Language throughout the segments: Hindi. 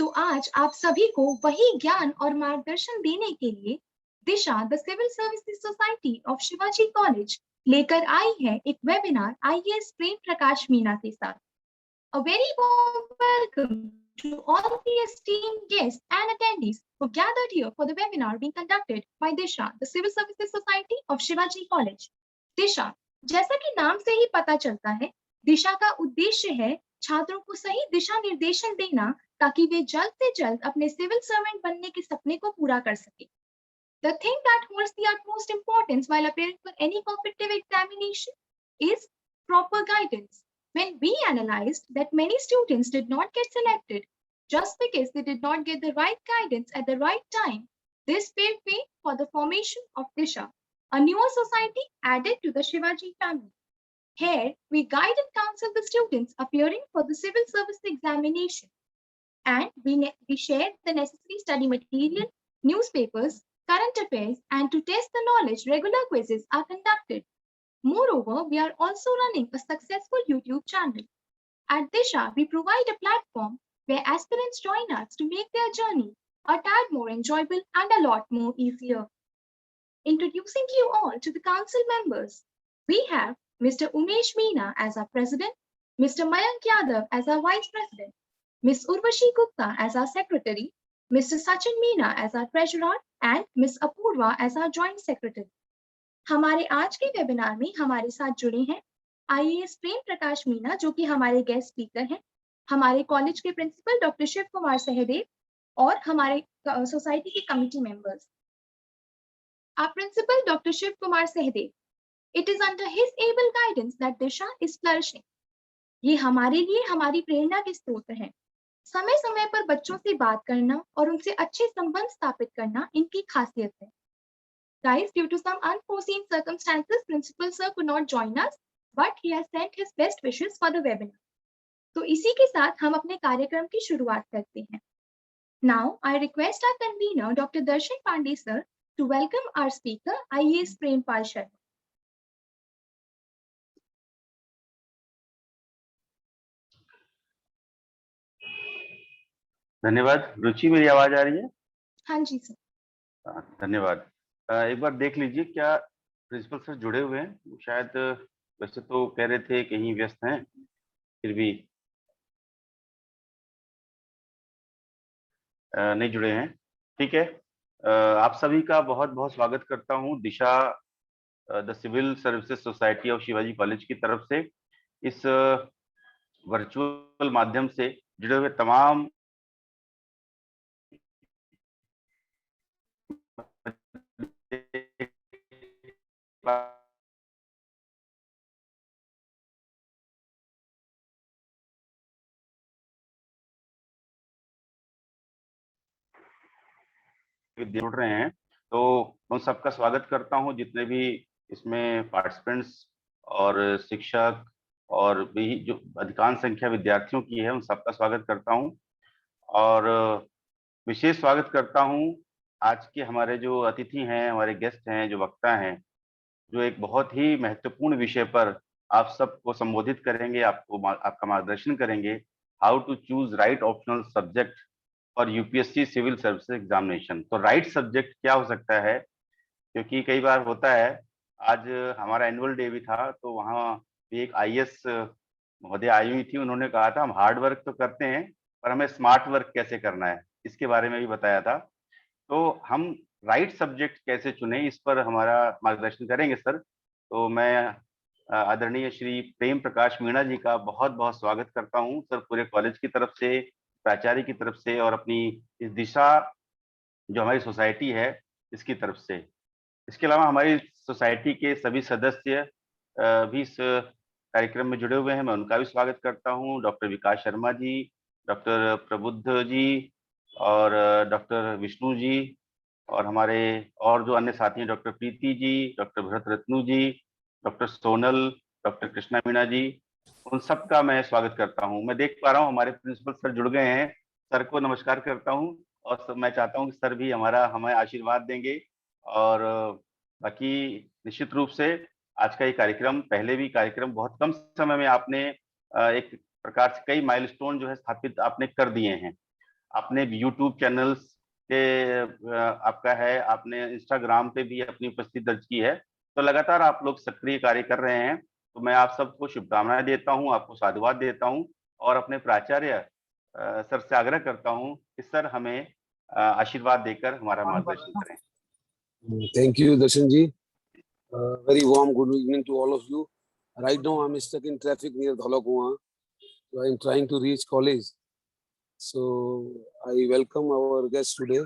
तो आज आप सभी को वही ज्ञान और मार्गदर्शन देने के लिए Disha the civil services society of Shivaji college लेकर आई है एक वेबिनार आईएएस प्रेम प्रकाश मीना के साथ। A very warm welcome to all the esteemed guests and attendees who gathered here for the webinar being conducted by Disha, the Civil Services Society of Shivaji College. दिशा, जैसा कि नाम से ही पता चलता है, दिशा का उद्देश्य है छात्रों को सही दिशा निर्देशन देना ताकि वे जल्द से जल्द अपने सिविल सर्वेंट बनने के सपने को पूरा कर सके। The thing that holds the utmost importance while appearing for any competitive examination is proper guidance. When we analyzed that many students did not get selected just because they did not get the right guidance at the right time, this paved way for the formation of Disha, a newer society added to the Shivaji family. Here, we guide and counsel the students appearing for the civil service examination, and we share the necessary study material, newspapers, current affairs, and to test the knowledge, regular quizzes are conducted. Moreover, we are also running a successful YouTube channel. At Disha, we provide a platform where aspirants join us to make their journey a tad more enjoyable and a lot more easier. Introducing you all to the council members, we have Mr. Umesh Meena as our president, Mr. Mayank Yadav as our vice president, Ms. Urvashi Gupta as our secretary, Mr. Sachin Meena as our treasurer, and Ms. Apurva as our joint secretary. हमारे आज के वेबिनार में हमारे साथ जुड़े हैं आईएएस प्रेम प्रकाश मीना, जो कि हमारे गेस्ट स्पीकर हैं, हमारे कॉलेज के प्रिंसिपल डॉक्टर शिव कुमार सहदेव और हमारे सोसाइटी के committee members. Our principal Dr. Shiv Kumar Sehdev. It is under his able guidance that Disha is flourishing. ये हमारे लिए हमारी प्रेरणा के स्रोत हैं। समय समय पर बच्चों से बात करना और उनसे अच्छे संबंध स्थापित करना इनकी खासियत है। Guys, due to some unforeseen circumstances, Principal Sir could not join us, but he has sent his best wishes for the webinar. तो इसी के साथ हम अपने कार्यक्रम की शुरुआत करते हैं। Now, I request our convener, Dr. Darshan Pandey Sir, to welcome our speaker, IAS Prempal Sharma. धन्यवाद। रुचि, मेरी आवाज आ रही है? हाँ जी सर। धन्यवाद। एक बार देख लीजिए क्या प्रिंसिपल सर जुड़े हुए हैं। शायद वैसे तो कह रहे थे कहीं व्यस्त हैं, फिर भी नहीं जुड़े हैं। ठीक है, आप सभी का बहुत बहुत स्वागत करता हूं Disha the civil services society of Shivaji college की तरफ से। इस वर्चुअल माध्यम से जुड़े हुए तमाम जुड़ रहे हैं, तो उन सबका स्वागत करता हूं। जितने भी इसमें पार्टिसिपेंट्स और शिक्षक और भी जो अधिकांश संख्या विद्यार्थियों की है, उन सबका स्वागत करता हूं। और विशेष स्वागत करता हूं आज के हमारे जो अतिथि हैं, हमारे गेस्ट हैं, जो वक्ता हैं, जो एक बहुत ही महत्वपूर्ण विषय पर आप सबको संबोधित करेंगे, आपका मार्गदर्शन करेंगे। How to choose right optional subject for UPSC civil services examination. तो राइट सब्जेक्ट क्या हो सकता है, क्योंकि कई बार होता है, आज हमारा एनुअल डे भी था, तो वहाँ भी एक आईएएस महोदय आई हुई थी। उन्होंने कहा था हम हार्ड वर्क तो करते हैं, पर हमें स्मार्ट वर्क कैसे करना है, इसके बारे में भी बताया था। तो हम राइट सब्जेक्ट कैसे चुने, इस पर हमारा मार्गदर्शन करेंगे सर। तो मैं आदरणीय श्री प्रेम प्रकाश मीणा जी का बहुत बहुत स्वागत करता हूं सर, पूरे कॉलेज की तरफ से, प्राचार्य की तरफ से, और अपनी इस दिशा जो हमारी सोसाइटी है इसकी तरफ से। इसके अलावा हमारी सोसाइटी के सभी सदस्य भी इस कार्यक्रम में जुड़े हुए हैं, मैं उनका भी स्वागत करता हूं। डॉक्टर विकास शर्मा जी, डॉक्टर प्रबुद्ध जी, और डॉक्टर विष्णु जी, और हमारे और जो अन्य साथी हैं, डॉक्टर प्रीति जी, डॉक्टर भरत रत्नू जी, डॉक्टर सोनल, डॉक्टर कृष्णा मीणा जी, उन सब का मैं स्वागत करता हूं। मैं देख पा रहा हूं हमारे प्रिंसिपल सर जुड़ गए हैं, सर को नमस्कार करता हूं। और मैं चाहता हूं कि सर भी हमें आशीर्वाद देंगे। और बाकी निश्चित रूप से आज का ये कार्यक्रम, पहले भी कार्यक्रम बहुत कम समय में आपने एक प्रकार से कई माइलस्टोन जो है स्थापित आपने कर दिए हैं। आपने यूट्यूब चैनल्स के आपका है, आपने इंस्टाग्राम पे भी अपनी उपस्थिति दर्ज की है, तो लगातार आप लोग सक्रिय कार्य कर रहे हैं। तो मैं आप सबको शुभकामनाएं देता हूं, आपको साधुवाद देता हूं और अपने प्राचार्य सर से आग्रह करता हूं कि सर हमें आशीर्वाद देकर हमारा मार्गदर्शन करें। Thank you, Darshan ji. Very warm good evening to all of you. Right now, I'm stuck in traffic near Dhalakua. So I'm trying to reach college. So I welcome our guest today,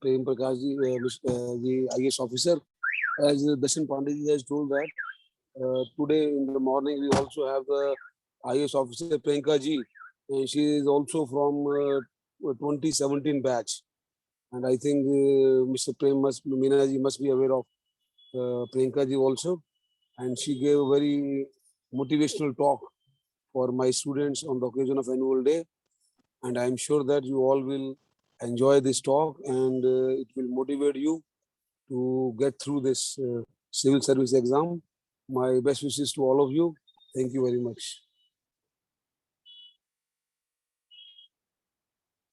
Prem Prakash ji, the IAS officer. As Darshan Pandey ji has told that today in the morning we also have the IAS officer Priyanka ji, and she is also from 2017 batch. And I think Mr. Meena ji must be aware of Priyanka ji also, and she gave a very motivational talk for my students on the occasion of annual day, and I am sure that you all will enjoy this talk and it will motivate you to get through this civil service exam. My best wishes to all of you. Thank you very much.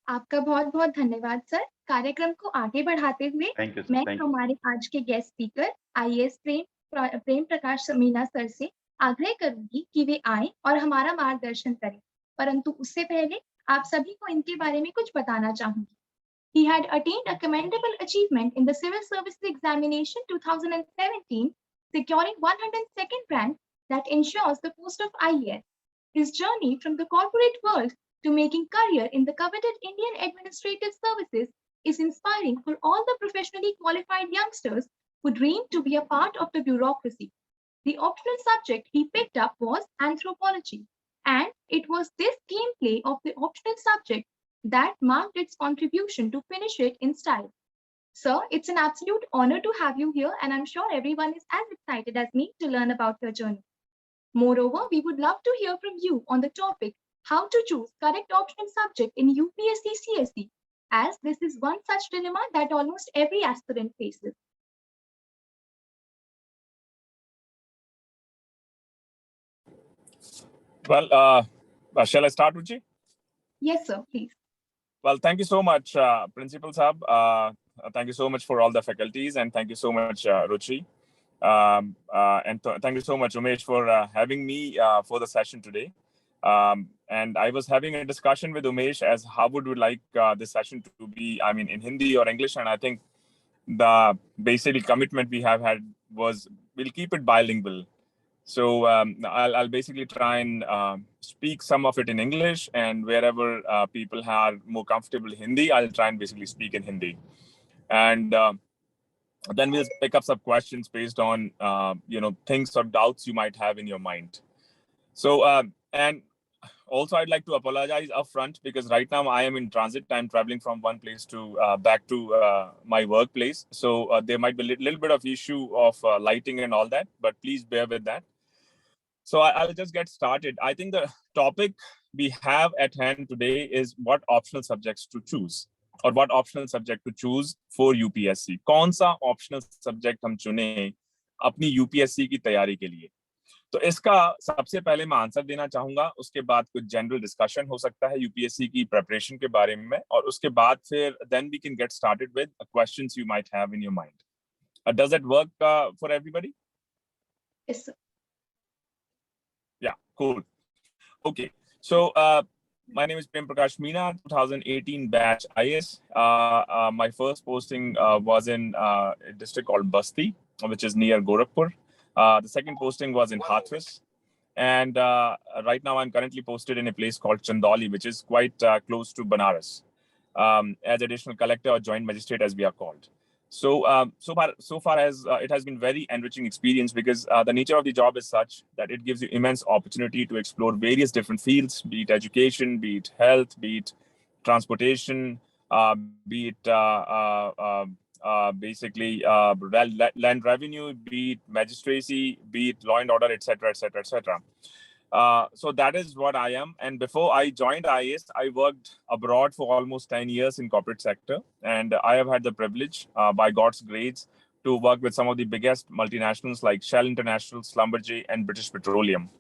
आपका बहुत बहुत धन्यवाद सर। कार्यक्रम को आगे बढ़ाते हुए मैं हमारे आज के guest speaker IAS Prem Prakash Meena sir से आग्रह करूंगी कि वे आए और हमारा मार्गदर्शन करें, परंतु उससे पहले आप सभी को इनके बारे में कुछ बताना चाहूंगी। He had attained a commendable achievement in the Civil Services Examination 2017, securing 102nd rank that ensures the post of IAS. His journey from the corporate world to making career in the coveted Indian Administrative Services is inspiring for all the professionally qualified youngsters who dream to be a part of the bureaucracy. The optional subject he picked up was anthropology, and it was this keen play of the optional subject that marked its contribution to finish it in style. Sir, it's an absolute honor to have you here, and I'm sure everyone is as excited as me to learn about your journey. Moreover, we would love to hear from you on the topic how to choose correct optional subject in UPSC CSE, as this is one such dilemma that almost every aspirant faces. Well, shall I start, Ruchi? Yes, sir, please. Well, thank you so much, Principal Saab. Thank you so much for all the faculties, and thank you so much, Ruchi. Thank you so much, Umesh, for having me for the session today. And I was having a discussion with Umesh as how would we like this session to be, I mean, in Hindi or English. And I think the basic commitment we have had was we'll keep it bilingual. So I'll basically try and speak some of it in English, and wherever people are more comfortable Hindi, I'll try and basically speak in Hindi. And then we'll pick up some questions based on, things or doubts you might have in your mind. So, and also I'd like to apologize upfront because right now I am in transit time traveling from one place to back to my workplace. So there might be a little bit of issue of lighting and all that, but please bear with that. So I'll just get started. I think the topic we have at hand today is what optional subjects to choose, or what optional subject to choose for UPSC. कौन सा optional subject हम चुने अपनी UPSC की तैयारी के लिए? तो इसका सबसे पहले मैं आंसर देना चाहूंगा, उसके बाद कुछ जनरल डिस्कशन हो सकता है यूपीएससी की प्रिपरेशन के बारे में, और उसके बाद फिर then we can get started with questions you might have in your mind. Does that work for everybody? Yes, sir. Yeah, cool. Okay, so my name is Prem Prakash Meena, 2018 batch IAS. My first posting was in a district called Basti, which is near Gorakhpur. The second posting was in Hathras. And right now I'm currently posted in a place called Chandauli, which is quite close to Banaras, as additional collector or joint magistrate, as we are called. So so far as it has been very enriching experience, because the nature of the job is such that it gives you immense opportunity to explore various different fields, be it education, be it health, be it transportation, be it basically land revenue, be it magistracy, be it law and order, etc., etc., etc. So that is what I am. And before I joined IAS, I worked abroad for almost 10 years in corporate sector. And I have had the privilege, by God's grace, to work with some of the biggest multinationals like Shell International, Schlumberger, and British Petroleum.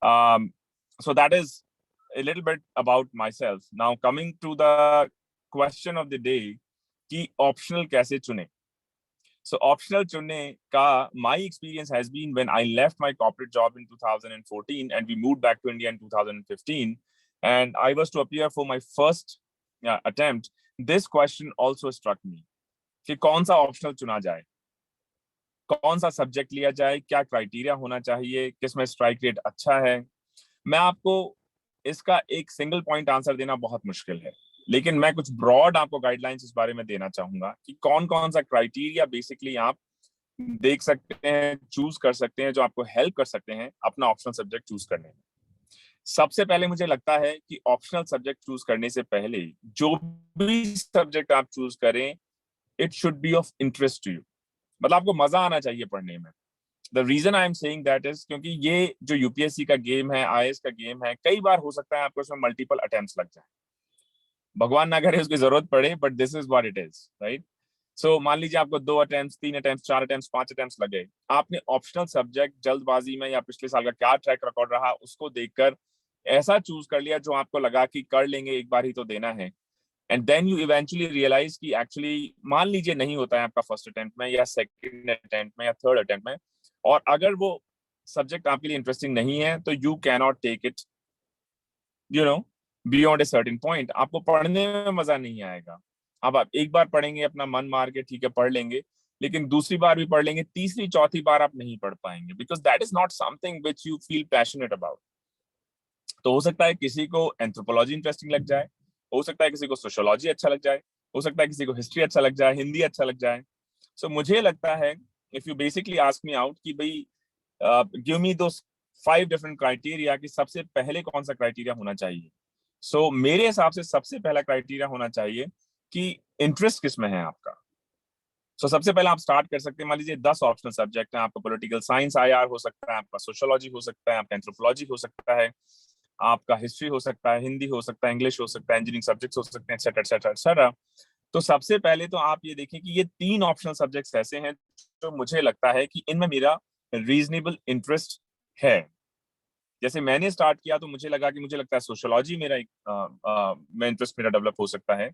So that is a little bit about myself. Now coming to the question of the day कि optional कैसे चुने. So optional चुनने का my experience has been when I left my corporate job in 2014 and we moved back to India in 2015 and I was to appear for my first attempt. This question also struck me कि कौन सा optional चुना जाए, कौन सा सब्जेक्ट लिया जाए, क्या क्राइटेरिया होना चाहिए, किसमें स्ट्राइक रेट अच्छा है. मैं आपको इसका एक सिंगल पॉइंट आंसर देना बहुत मुश्किल है, लेकिन मैं कुछ ब्रॉड आपको गाइडलाइंस इस बारे में देना चाहूंगा कि कौन कौन सा क्राइटेरिया बेसिकली आप देख सकते हैं, चूज कर सकते हैं, जो आपको हेल्प कर सकते हैं अपना ऑप्शनल सब्जेक्ट चूज करने में. सबसे पहले मुझे लगता है कि ऑप्शनल सब्जेक्ट चूज करने से पहले जो भी सब्जेक्ट आप चूज करें, it should be of interest to you. मतलब आपको मजा आना चाहिए पढ़ने में. The reason I am saying that is क्योंकि ये जो यूपीएससी का गेम है, आईएएस का गेम है, कई बार हो सकता है आपको इसमें मल्टीपल अटेम्प्ट्स लग जाए. भगवान ना करे उसकी जरूरत पड़े, but this is what it is, right. So मान लीजिए आपको 2 अटेम्प्ट्स, 3 अटेम्प्ट्स, 4 अटेम्प्ट्स, 5 अटेम्प्ट्स लगे. आपने ऑप्शनल सब्जेक्ट जल्दबाजी में या पिछले साल का क्या ट्रैक रिकॉर्ड रहा उसको देखकर ऐसा चूज कर लिया जो आपको लगा कि कर लेंगे, एक बार ही तो देना है. And then you eventually realise कि एक्चुअली मान लीजिए नहीं होता है आपका फर्स्ट अटेम्प्ट में या सेकंड अटेम्प्ट में या थर्ड अटेम्प्ट में, और अगर वो सब्जेक्ट आपके लिए इंटरेस्टिंग नहीं है तो you can not take it beyond a certain point. आपको पढ़ने में मजा नहीं आएगा. अब आप एक बार पढ़ेंगे अपना मन मार के, ठीक है पढ़ लेंगे, लेकिन दूसरी बार भी पढ़ लेंगे, तीसरी चौथी बार आप नहीं पढ़ पाएंगे, because that is not something which you feel passionate about. तो हो सकता है किसी को एंथ्रोपोलॉजी इंटरेस्टिंग लग जाए, हो सकता है किसी को सोशियोलॉजी अच्छा लग जाए, हो सकता है किसी को हिस्ट्री अच्छा लग जाए, हिंदी अच्छा लग जाए. सो मुझे लगता है if you basically ask me out कि भाई गिव मी दोस 5 डिफरेंट क्राइटेरिया कि सबसे पहले कौन सा क्राइटेरिया होना चाहिए. सो मेरे हिसाब से सबसे पहला क्राइटेरिया होना चाहिए कि इंटरेस्ट किसमें है आपका. सो सबसे पहले आप स्टार्ट कर सकते हैं. मान लीजिए 10 ऑप्शनल सब्जेक्ट हैं. आपका पॉलिटिकल साइंस आईआर हो सकता है, आपका सोशियोलॉजी हो सकता है, आपका एंथ्रोपोलॉजी हो सकता है, आपका हिस्ट्री हो सकता है, हिंदी हो सकता है, इंग्लिश हो सकता है, इंजीनियरिंग सब्जेक्ट्स हो सकते हैं, एटसेट्रा एटसेट्रा एटसेट्रा. तो सबसे पहले तो आप ये देखें कि ये 3 ऑप्शनल सब्जेक्ट्स ऐसे हैं जो मुझे लगता है कि इनमें मेरा रीजनेबल इंटरेस्ट है. जैसे मैंने स्टार्ट किया तो मुझे लगा कि मुझे लगता है सोशियोलॉजी मेरा में इंटरेस्ट मेरा डेवलप हो सकता है.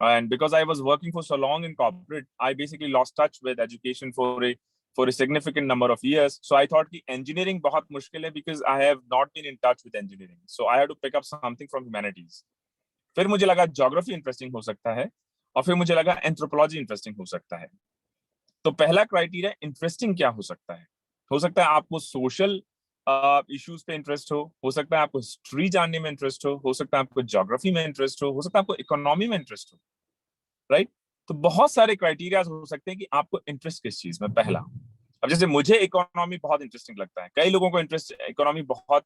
And because I was working for so long in corporate, I basically lost touch with education for a significant number of years. So I thought कि engineering बहुत मुश्किल है because I have not been in touch with engineering. So I had to pick up something from humanities. फिर मुझे लगा geography interesting हो सकता है, और फिर मुझे लगा anthropology interesting हो सकता है. तो पहला क्राइटेरिया इंटरेस्टिंग क्या हो सकता है. हो सकता है आपको सोशल इश्यूज पे इंटरेस्ट हो सकता है आपको हिस्ट्री जानने में इंटरेस्ट हो सकता है आपको ज्योग्राफी में इंटरेस्ट हो सकता है आपको इकोनॉमी में इंटरेस्ट हो, राइट. तो बहुत सारे क्राइटेरिया हो सकते हैं कि आपको इंटरेस्ट किस चीज में. पहला, अब जैसे मुझे इकोनॉमी बहुत इंटरेस्टिंग लगता है, कई लोगों को इंटरेस्ट इकोनॉमी बहुत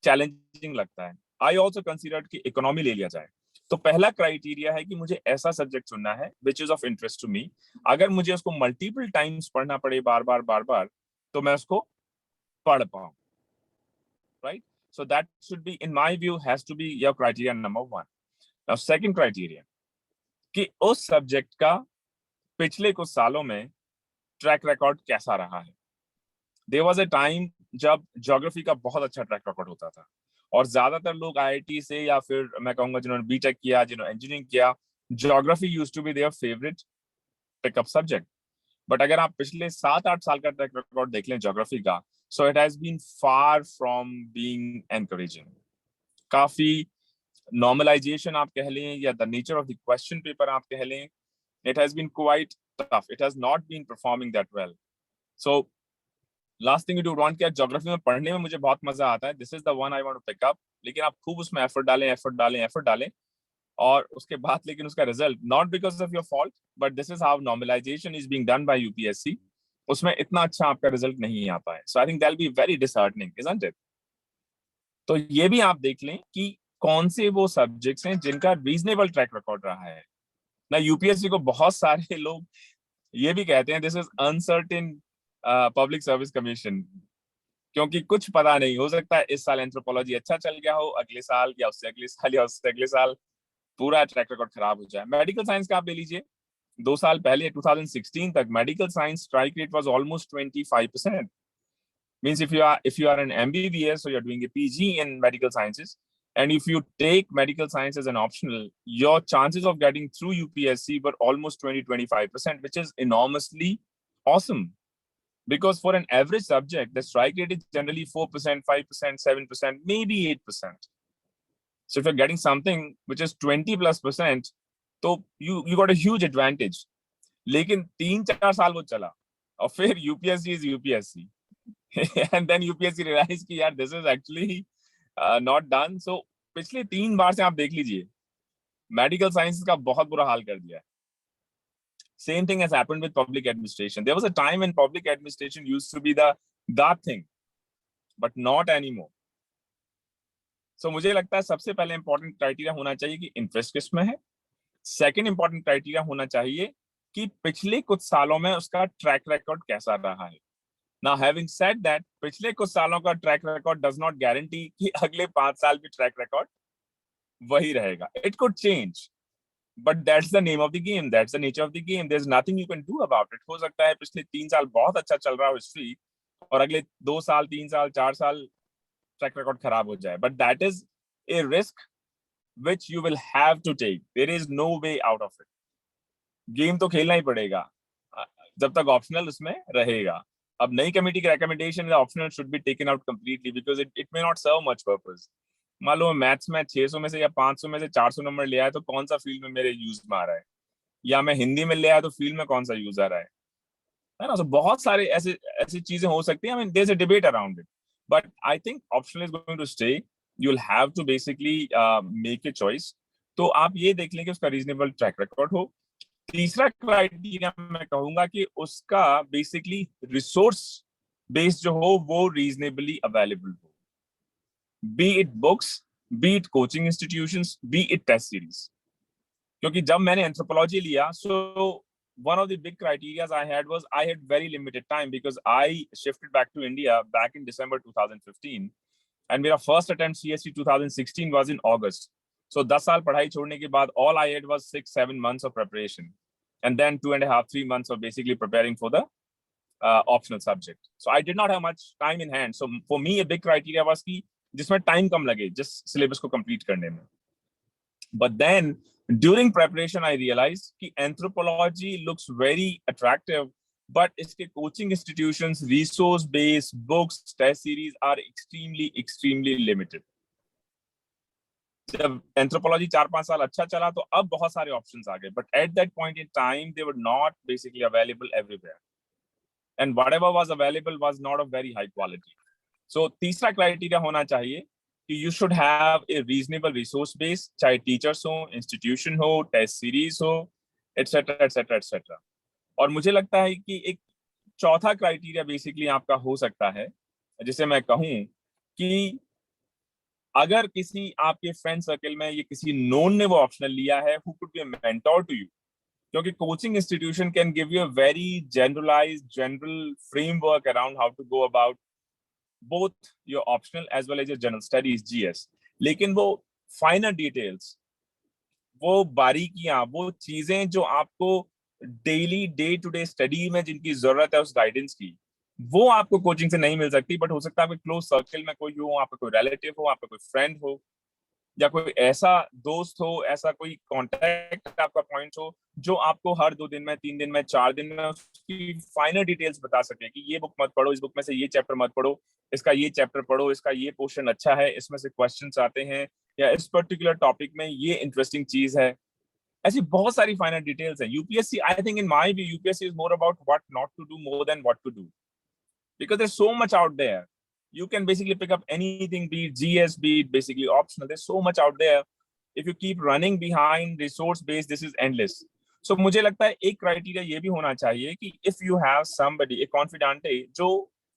चैलेंजिंग लगता है. आई ऑल्सो कंसिडर्ड कि इकोनॉमी ले लिया जाए. तो पहला क्राइटेरिया है कि मुझे ऐसा सब्जेक्ट चुनना है which is of interest to me. अगर मुझे उसको मल्टीपल टाइम्स पढ़ना पड़े बार बार तो मैं उसको पढ़ पाऊं, right? So that should be, in my view, has to be your criteria number 1. Now, second criteria, कि उस सब्जेक्ट का पिछले कुछ सालों में ट्रैक रिकॉर्ड कैसा रहा है. There was a time जब ज्योग्राफी का बहुत अच्छा ट्रैक रिकॉर्ड होता था, और ज्यादातर लोग आईआईटी से या फिर मैं कहूंगा जिन्होंने बीटेक किया, जिन्होंने इंजीनियरिंग किया, geography used to be their favourite pickup subject. But अगर आप पिछले 7-8 साल का ट्रैक रिकॉर्ड देख लें ज्योग्राफी का, so it has been far from being encouraging. काफी normalization आप कह लें या the nature of the question paper आप कह लें, it has been quite tough. It has not been performing that well. So last thing you do want, क्या ज्योग्राफी में पढ़ने में मुझे बहुत मजा आता है, this is the one I want to pick up. लेकिन आप खूब उसमें एफर्ट डालें और उसके बाद लेकिन उसका result, not because of your fault, but this is how normalization is being done by UPSC, उसमें इतना अच्छा आपका रिजल्ट नहीं आता है. So I think that will be very disheartening, isn't it. तो ये भी आप देख लें कि कौन से वो सब्जेक्ट्स हैं जिनका रीजनेबल ट्रैक रिकॉर्ड रहा है ना. यूपीएससी को बहुत सारे लोग ये भी कहते हैं this is uncertain public service commission, क्योंकि कुछ पता नहीं, हो सकता है इस साल एंथ्रोपोलॉजी अच्छा चल गया हो, अगले साल या उससे अगले साल या उससे अगले साल पूरा ट्रैक रिकॉर्ड खराब हो जाए. मेडिकल साइंस का आप ले लीजिए, 2 साल पहले 2016 तक medical science strike rate was almost 25%. Means if you are an MBBS or you're doing a PG in medical sciences, And if you take medical science as an optional, your chances of getting through UPSC were almost 20-25%, which is enormously awesome. Because for an average subject, the strike rate is generally 4%, 5%, 7%, maybe 8%. So if you're getting something which is 20+%, तो you got a huge advantage. लेकिन 3-4 साल वो चला और फिर UPSC is UPSC. And then UPSC realized कि यार this is actually not done. So पिछले 3 बार से आप देख लीजिए, मेडिकल साइंस का बहुत बुरा हाल कर दिया है. Same thing has happened with public administration. There was a time when public administration used to be the thing, but not anymore. So मुझे लगता है सबसे पहले important criteria होना चाहिए कि interest किस में है. Second important criteria होना चाहिए कि पिछले कुछ सालों में उसका track record कैसा रहा है. Now, having said that, पिछले कुछ सालों का track record does not guarantee कि अगले 5 साल भी track record वही रहेगा. It could change. But that's the name of the game. That's the nature of the game. There's nothing you can do about it. हो सकता है पिछले 3 साल बहुत अच्छा चल रहा हो हिस्ट्री और अगले 2 साल, 3 साल, 4 साल ट्रैक रिकॉर्ड खराब हो जाए. But that is a risk which you will have to take. There is no way out of it. Game तो खेलना ही पड़ेगा जब तक ऑप्शनल उसमें रहेगा. अब नई कमेटी की recommendation optional should be taken out completely because it may not serve much purpose. मान लो मैथ्स में 600 में से या 500 में से 400 नंबर ले आया तो कौन सा फील्ड में मेरे यूज में आ रहा है, या मैं हिंदी में ले आया तो फील्ड में कौन सा यूज आ रहा है ना. तो बहुत सारे ऐसी चीजें हो सकती हैं. I mean there is a debate around it, but I think optional is going to stay. You will have to basically make a choice. तो आप ये देख लें कि उसका रीजनेबल ट्रैक रिकॉर्ड हो. तीसरा क्राइटेरिया मैं कहूंगा कि उसका बेसिकली रिसोर्स बेस जो हो वो रीजनेबली अवेलेबल हो. Be it books, be it coaching institutions, be it test series. क्योंकि जब मैंने anthropology लिया, so one of the big criteria I had was I had very limited time because I shifted back to India back in December 2015, and मेरा first attempt CST 2016 was in August. So 10 साल पढ़ाई छोड़ने के बाद all I had was 6-7 months of preparation, and then 2.5-3 months of basically preparing for the optional subject. So I did not have much time in hand. So for me, a big criteria was कि जिसमें टाइम कम लगे जिस सिलेबस को कंप्लीट करने में. But then during preparation I realise कि anthropology looks very attractive, but इसके coaching institutions, resource base, books, test series are extremely limited. जब एंथ्रोपोलॉजी 4-5 साल अच्छा चला तो अब बहुत सारे ऑप्शंस आ गए, but at that point in time they were not basically available everywhere, and whatever was available was not of very high quality. So तीसरा क्राइटेरिया होना चाहिए कि you should have a reasonable resource base, चाहे टीचर्स हो, इंस्टीट्यूशन हो, टेस्ट सीरीज हो, etc etc etc. और मुझे लगता है कि एक चौथा क्राइटेरिया बेसिकली आपका हो सकता है, जिसे मैं कहूं कि अगर किसी आपके फ्रेंड सर्कल में ये किसी नोन ने वो ऑप्शनल लिया है, who could be a mentor to you. क्योंकि coaching institution can give you a very general framework around how to go about both your optional as well as your general studies GS. लेकिन वो finer details, वो बारीकियां, वो चीजें जो आपको daily day to day study में जिनकी जरूरत है उस गाइडेंस की, वो आपको कोचिंग से नहीं मिल सकती. बट हो सकता है आपके क्लोज सर्कल में कोई हो, आपका कोई रिलेटिव हो, आपका कोई फ्रेंड हो, या कोई ऐसा दोस्त हो, ऐसा कोई कांटेक्ट आपका पॉइंट हो जो आपको हर 2 दिन में, 3 दिन में, 4 दिन में उसकी फाइनल डिटेल्स बता सके कि ये बुक मत पढ़ो, इस बुक में से ये चैप्टर मत पढ़ो, इसका ये चैप्टर पढ़ो, इसका ये पोर्शन अच्छा है, इसमें से क्वेश्चंस आते हैं, या इस पर्टिकुलर टॉपिक में ये इंटरेस्टिंग चीज है. ऐसी बहुत सारी फाइनल डिटेल्स हैं. UPSC, I think in my view, UPSC is more about what not to do more than what to do, because there's so much out there. You can basically pick up anything, be it GS, be it basically optional. There's so much out there. If you keep running behind resource base, this is endless. So मुझे लगता है एक क्राइटेरिया ये भी होना चाहिए कि if you have somebody, a confidante, जो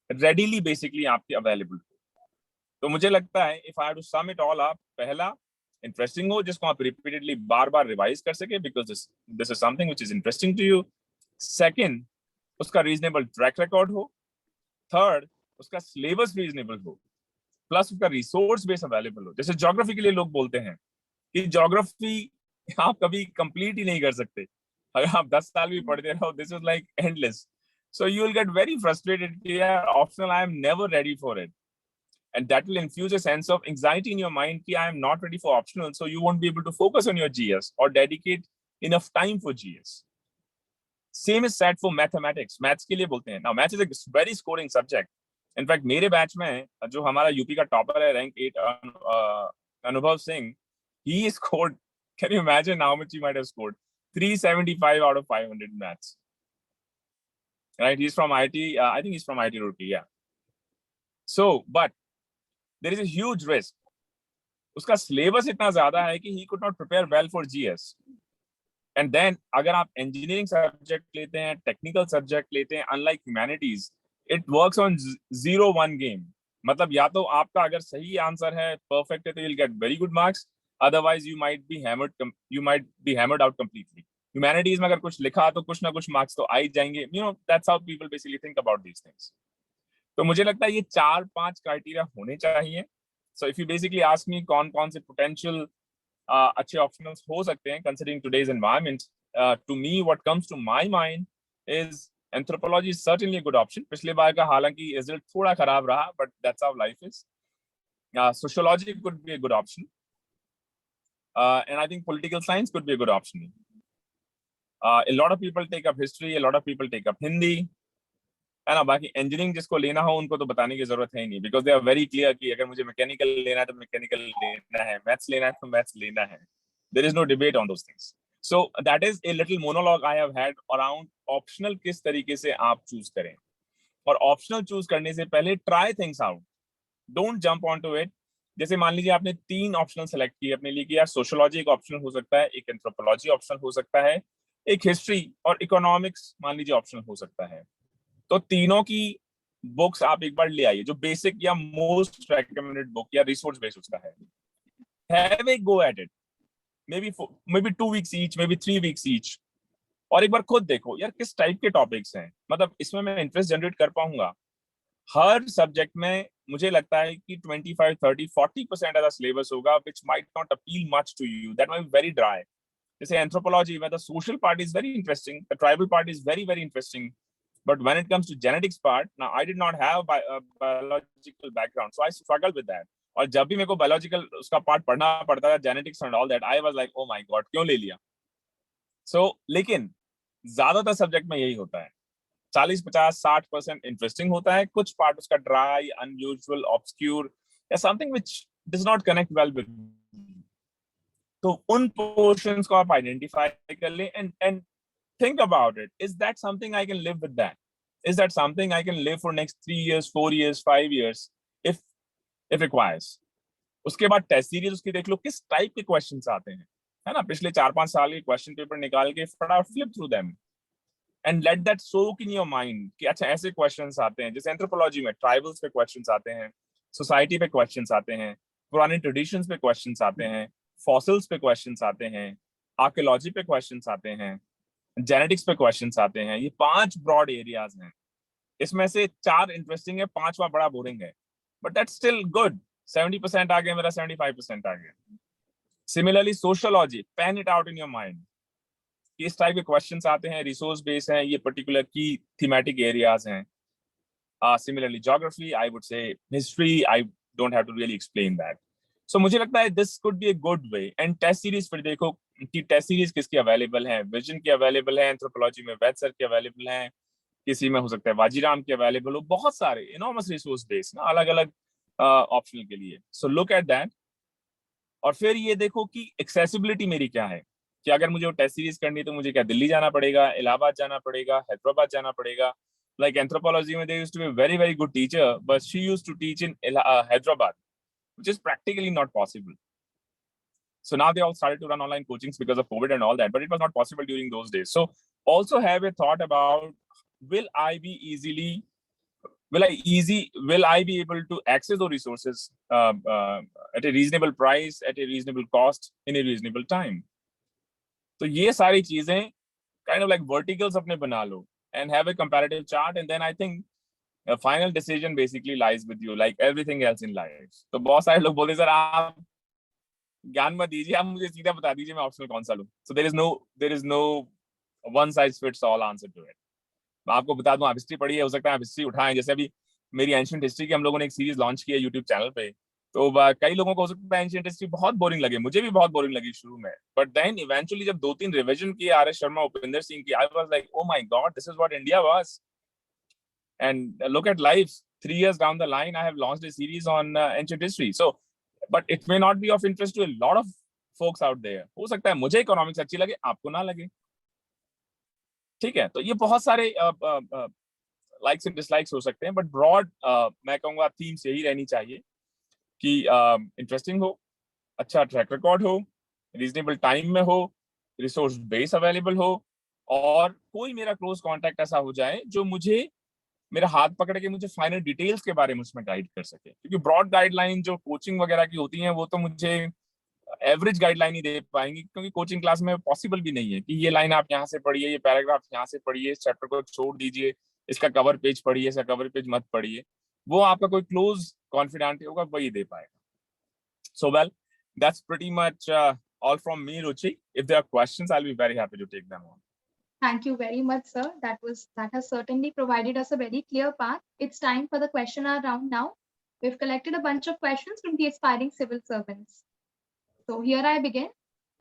readily basically आपके available हो. तो मुझे लगता है if I have to sum it all up, पहला interesting हो, जिसको आप repeatedly बार-बार revise कर सके, because this is something which is interesting to you. Second, उसका reasonable track record हो. थर्ड, उसका सिलेबस रीजनेबल हो, प्लस उसका रिसोर्स बेस अवेलेबल हो. जैसे ज्योग्राफी के लिए लोग बोलते हैं कि ज्योग्राफी आप कभी कंप्लीट ही नहीं कर सकते, अगर आप 10 साल भी पढ़ते रहो, this is like endless. So you will get very frustrated कि यार optional, I am never ready for it. and that will infuse a sense of anxiety in your mind कि I am not ready for optional, so you won't be able to focus on your GS or dedicate enough time for GS. Same is said for mathematics. Maths के लिए बोलते हैं. Now maths is a very scoring subject. In fact, मेरे बैच में जो हमारा यूपी का टॉपर है रैंक 8 अनुभव Singh, he scored, can you imagine how much he might have scored? 375 out of 500 maths. Right? He's from IT. I think he's from IT Roorkee. Yeah. So, but there is a huge risk. उसका syllabus इतना ज़्यादा है कि he could not prepare well for GS. And then अगर आप engineering subject लेते हैं, technical subject लेते हैं, unlike humanities, it works on 0-1 game. मतलब या तो आपका अगर सही आंसर है, perfect है, तो you'll get very good marks. Otherwise, you might be hammered out completely. Humanities में अगर कुछ लिखा तो कुछ ना कुछ marks तो आ ही जाएंगे. You know, that's how people basically think about these things. तो मुझे लगता है ये 4-5 criteria होने चाहिए. So if you basically ask me कौन से potential अच्छे optionals हो सकते हैं considering today's environment, to me what comes to my mind is anthropology is certainly a good option. पिछले बार का हालांकि result थोड़ा खराब रहा, but that's how life is. Sociology could be a good option, and I think political science could be a good option. A lot of people take up history, a lot of people take up Hindi. है ना, बाकी engineering जिसको लेना हो उनको तो बताने की जरूरत है ही नहीं, because they are very clear कि अगर मुझे mechanical लेना है तो mechanical लेना है, maths लेना है तो maths लेना है. There is no debate on those things. So that is a little monologue I have had around optional किस तरीके से आप choose करें. और optional choose करने से पहले try things out. Don't jump onto it. जैसे मान लीजिए आपने 3 optional select किए अपने लिए कि यार sociology एक optional हो सकता है, एक anthropology optional हो सकता है, एक history और economics मान लीजिए optional हो सकता है. तो तीनों की बुक्स आप एक बार ले आइए जो बेसिक या मोस्ट रेकमेंडेड बुक या रिसोर्स बेस्ड उसका है. Have a go at it, may be 2 weeks each, may be 3 weeks each, और एक बार खुद देखो यार किस टाइप के टॉपिक्स हैं, मतलब इसमें मैं इंटरेस्ट जनरेट कर पाऊंगा. हर सब्जेक्ट में मुझे लगता है कि 25, 30, 40% ऐसा सिलेबस होगा which might not appeal much to you, that might be very dry. जैसे एंथ्रोपोलॉजी में the social part is very interesting, the tribal part is very very interesting. But when it comes to genetics part, now I did not have a biological background, so I struggled with that. और जब भी मेरे को biological उसका part पढ़ना पड़ता था, genetics and all that, I was like, oh my god, क्यों ले लिया? So, लेकिन ज़्यादातर सब्जेक्ट में यही होता है. 40, 50, 60% इंटरेस्टिंग होता है, कुछ पार्ट उसका ड्राई, अनयूजुअल, ऑब्सक्यूर या something which does not connect well with. तो उन पोर्शंस को आप आइडेंटिफाई कर लें and think about it. Is that something I can live with that? Is that something I can live for next 3 years, 4 years, 5 years if requires? उसके बाद टेस्ट सीरीज उसकी देख लो किस टाइप के क्वेश्चंस आते हैं, है ना, पिछले 4-5 साल के क्वेश्चन पेपर निकाल के फटाफट flip through them and let that soak in your mind कि अच्छा ऐसे क्वेश्चंस आते हैं. जैसे एंथ्रोपोलॉजी में ट्राइबल्स पे क्वेश्चंस आते हैं, सोसाइटी पे क्वेश्चंस आते हैं, पुराने ट्रेडिशंस पे क्वेश्चंस आते हैं, फॉसिल्स पे क्वेश्चंस आते हैं, आर्कियोलॉजी पे क्वेश्चंस आते हैं, जेनेटिक्स पे क्वेश्चंस आते हैं. ये 5 ब्रॉड एरियाज हैं. इसमें से 4 इंटरेस्टिंग है, 5वां बड़ा बोरिंग है, बट दैट्स स्टिल गुड. 70% आ गया, मेरा 75% आ गया. Similarly sociology, pen it out in your mind. इस टाइप के क्वेश्चंस आते हैं, रिसोर्स बेस्ड हैं, ये पर्टिकुलर की थीमेटिक एरियाज हैं. Similarly geography, I would say history, I don't have to really explain that. So मुझे लगता है this could be a good way. And test series फिर देखो कि टेस्ट सीरीज किसकी अवेलेबल है. विजन की अवेलेबल है, एंथ्रोपोलॉजी में वैद सर की अवेलेबल है, किसी में हो सकता है वाजीराम की अवेलेबल हो. बहुत सारे इनॉर्मस रिसोर्स बेस ना अलग अलग ऑप्शनल के लिए. So look at that. और फिर ये देखो कि एक्सेसिबिलिटी मेरी क्या है, कि अगर मुझे वो टेस्ट सीरीज करनी है तो मुझे क्या दिल्ली जाना पड़ेगा, इलाहाबाद जाना पड़ेगा, हैदराबाद जाना पड़ेगा. लाइक एंथ्रोपोलॉजी में there used to be very very good teacher, but she used to teach in Hyderabad, which is practically not possible. So now they all started to run online coachings because of COVID and all that, but it was not possible during those days. So also have a thought about, will I be able to access those resources at a reasonable price, at a reasonable cost, in a reasonable time? So ये सारी चीजें kind of like verticals अपने बना लो and have a comparative chart, and then I think a final decision basically lies with you, like everything else in life. तो बहुत सारे लोग बोलते सर आप ज्ञान मत दीजिए, आप मुझे सीधा बता दीजिए मैं ऑप्शनल कौन सा लूं. So there is no one size fits all answer to it. मैं आपको बता दूं, आप हिस्ट्री पढ़िए, हो सकता है आप हिस्ट्री उठाएं. जैसे अभी मेरी एंशिएंट हिस्ट्री की हम लोगों ने एक सीरीज लॉन्च की है यूट्यूब चैनल पे, तो कई लोगों को हो सकता है एंशिएंट हिस्ट्री बहुत बोरिंग लगे, मुझे भी बहुत बोरिंग लगी शुरू में, बट देन इवेंचुअली जब 2-3 रिवीजन किए आर एस शर्मा, उपेंद्र सिंह की, I was like, oh my God, this is what India was. And look at life, 3 years down the line, I have launched a series on ancient history. So, but it may not be of interest to a lot of folks out there. हो सकता है मुझे इकोनॉमिक्स अच्छी लगे, आपको ना लगे, ठीक है. तो ये बहुत सारे लाइक्स एंड डिसलाइक्स हो सकते हैं, बट ब्रॉड मैं कहूंगा थीम्स यही रहनी चाहिए कि इंटरेस्टिंग हो, अच्छा ट्रैक रिकॉर्ड हो, रीजनेबल टाइम में हो, रिसोर्स बेस अवेलेबल हो, और कोई मेरा क्लोज कॉन्टैक्ट ऐसा हो जाए जो मुझे मेरा हाथ पकड़ के मुझे फाइनल डिटेल्स के बारे में उसमें गाइड कर सके. क्योंकि ब्रॉड गाइडलाइन जो कोचिंग वगैरह की होती हैं वो तो मुझे एवरेज गाइडलाइन ही दे पाएंगी, क्योंकि कोचिंग क्लास में पॉसिबल भी नहीं है कि ये लाइन आप यहाँ से पढ़िए, ये पैराग्राफ यहाँ से पढ़िए, इस चैप्टर को छोड़ दीजिए, इसका कवर पेज पढ़िए, इसका कवर पेज मत पढ़िए. वो आपका कोई क्लोज कॉन्फिडेंट होगा वही दे पाएगा. So well, that's pretty much all from me, Ruchi. If there are questions, I'll be very happy to take them on. Thank you very much, sir. That has certainly provided us a very clear path. It's time for the question hour round now. We've collected a bunch of questions from the aspiring civil servants. So here I begin.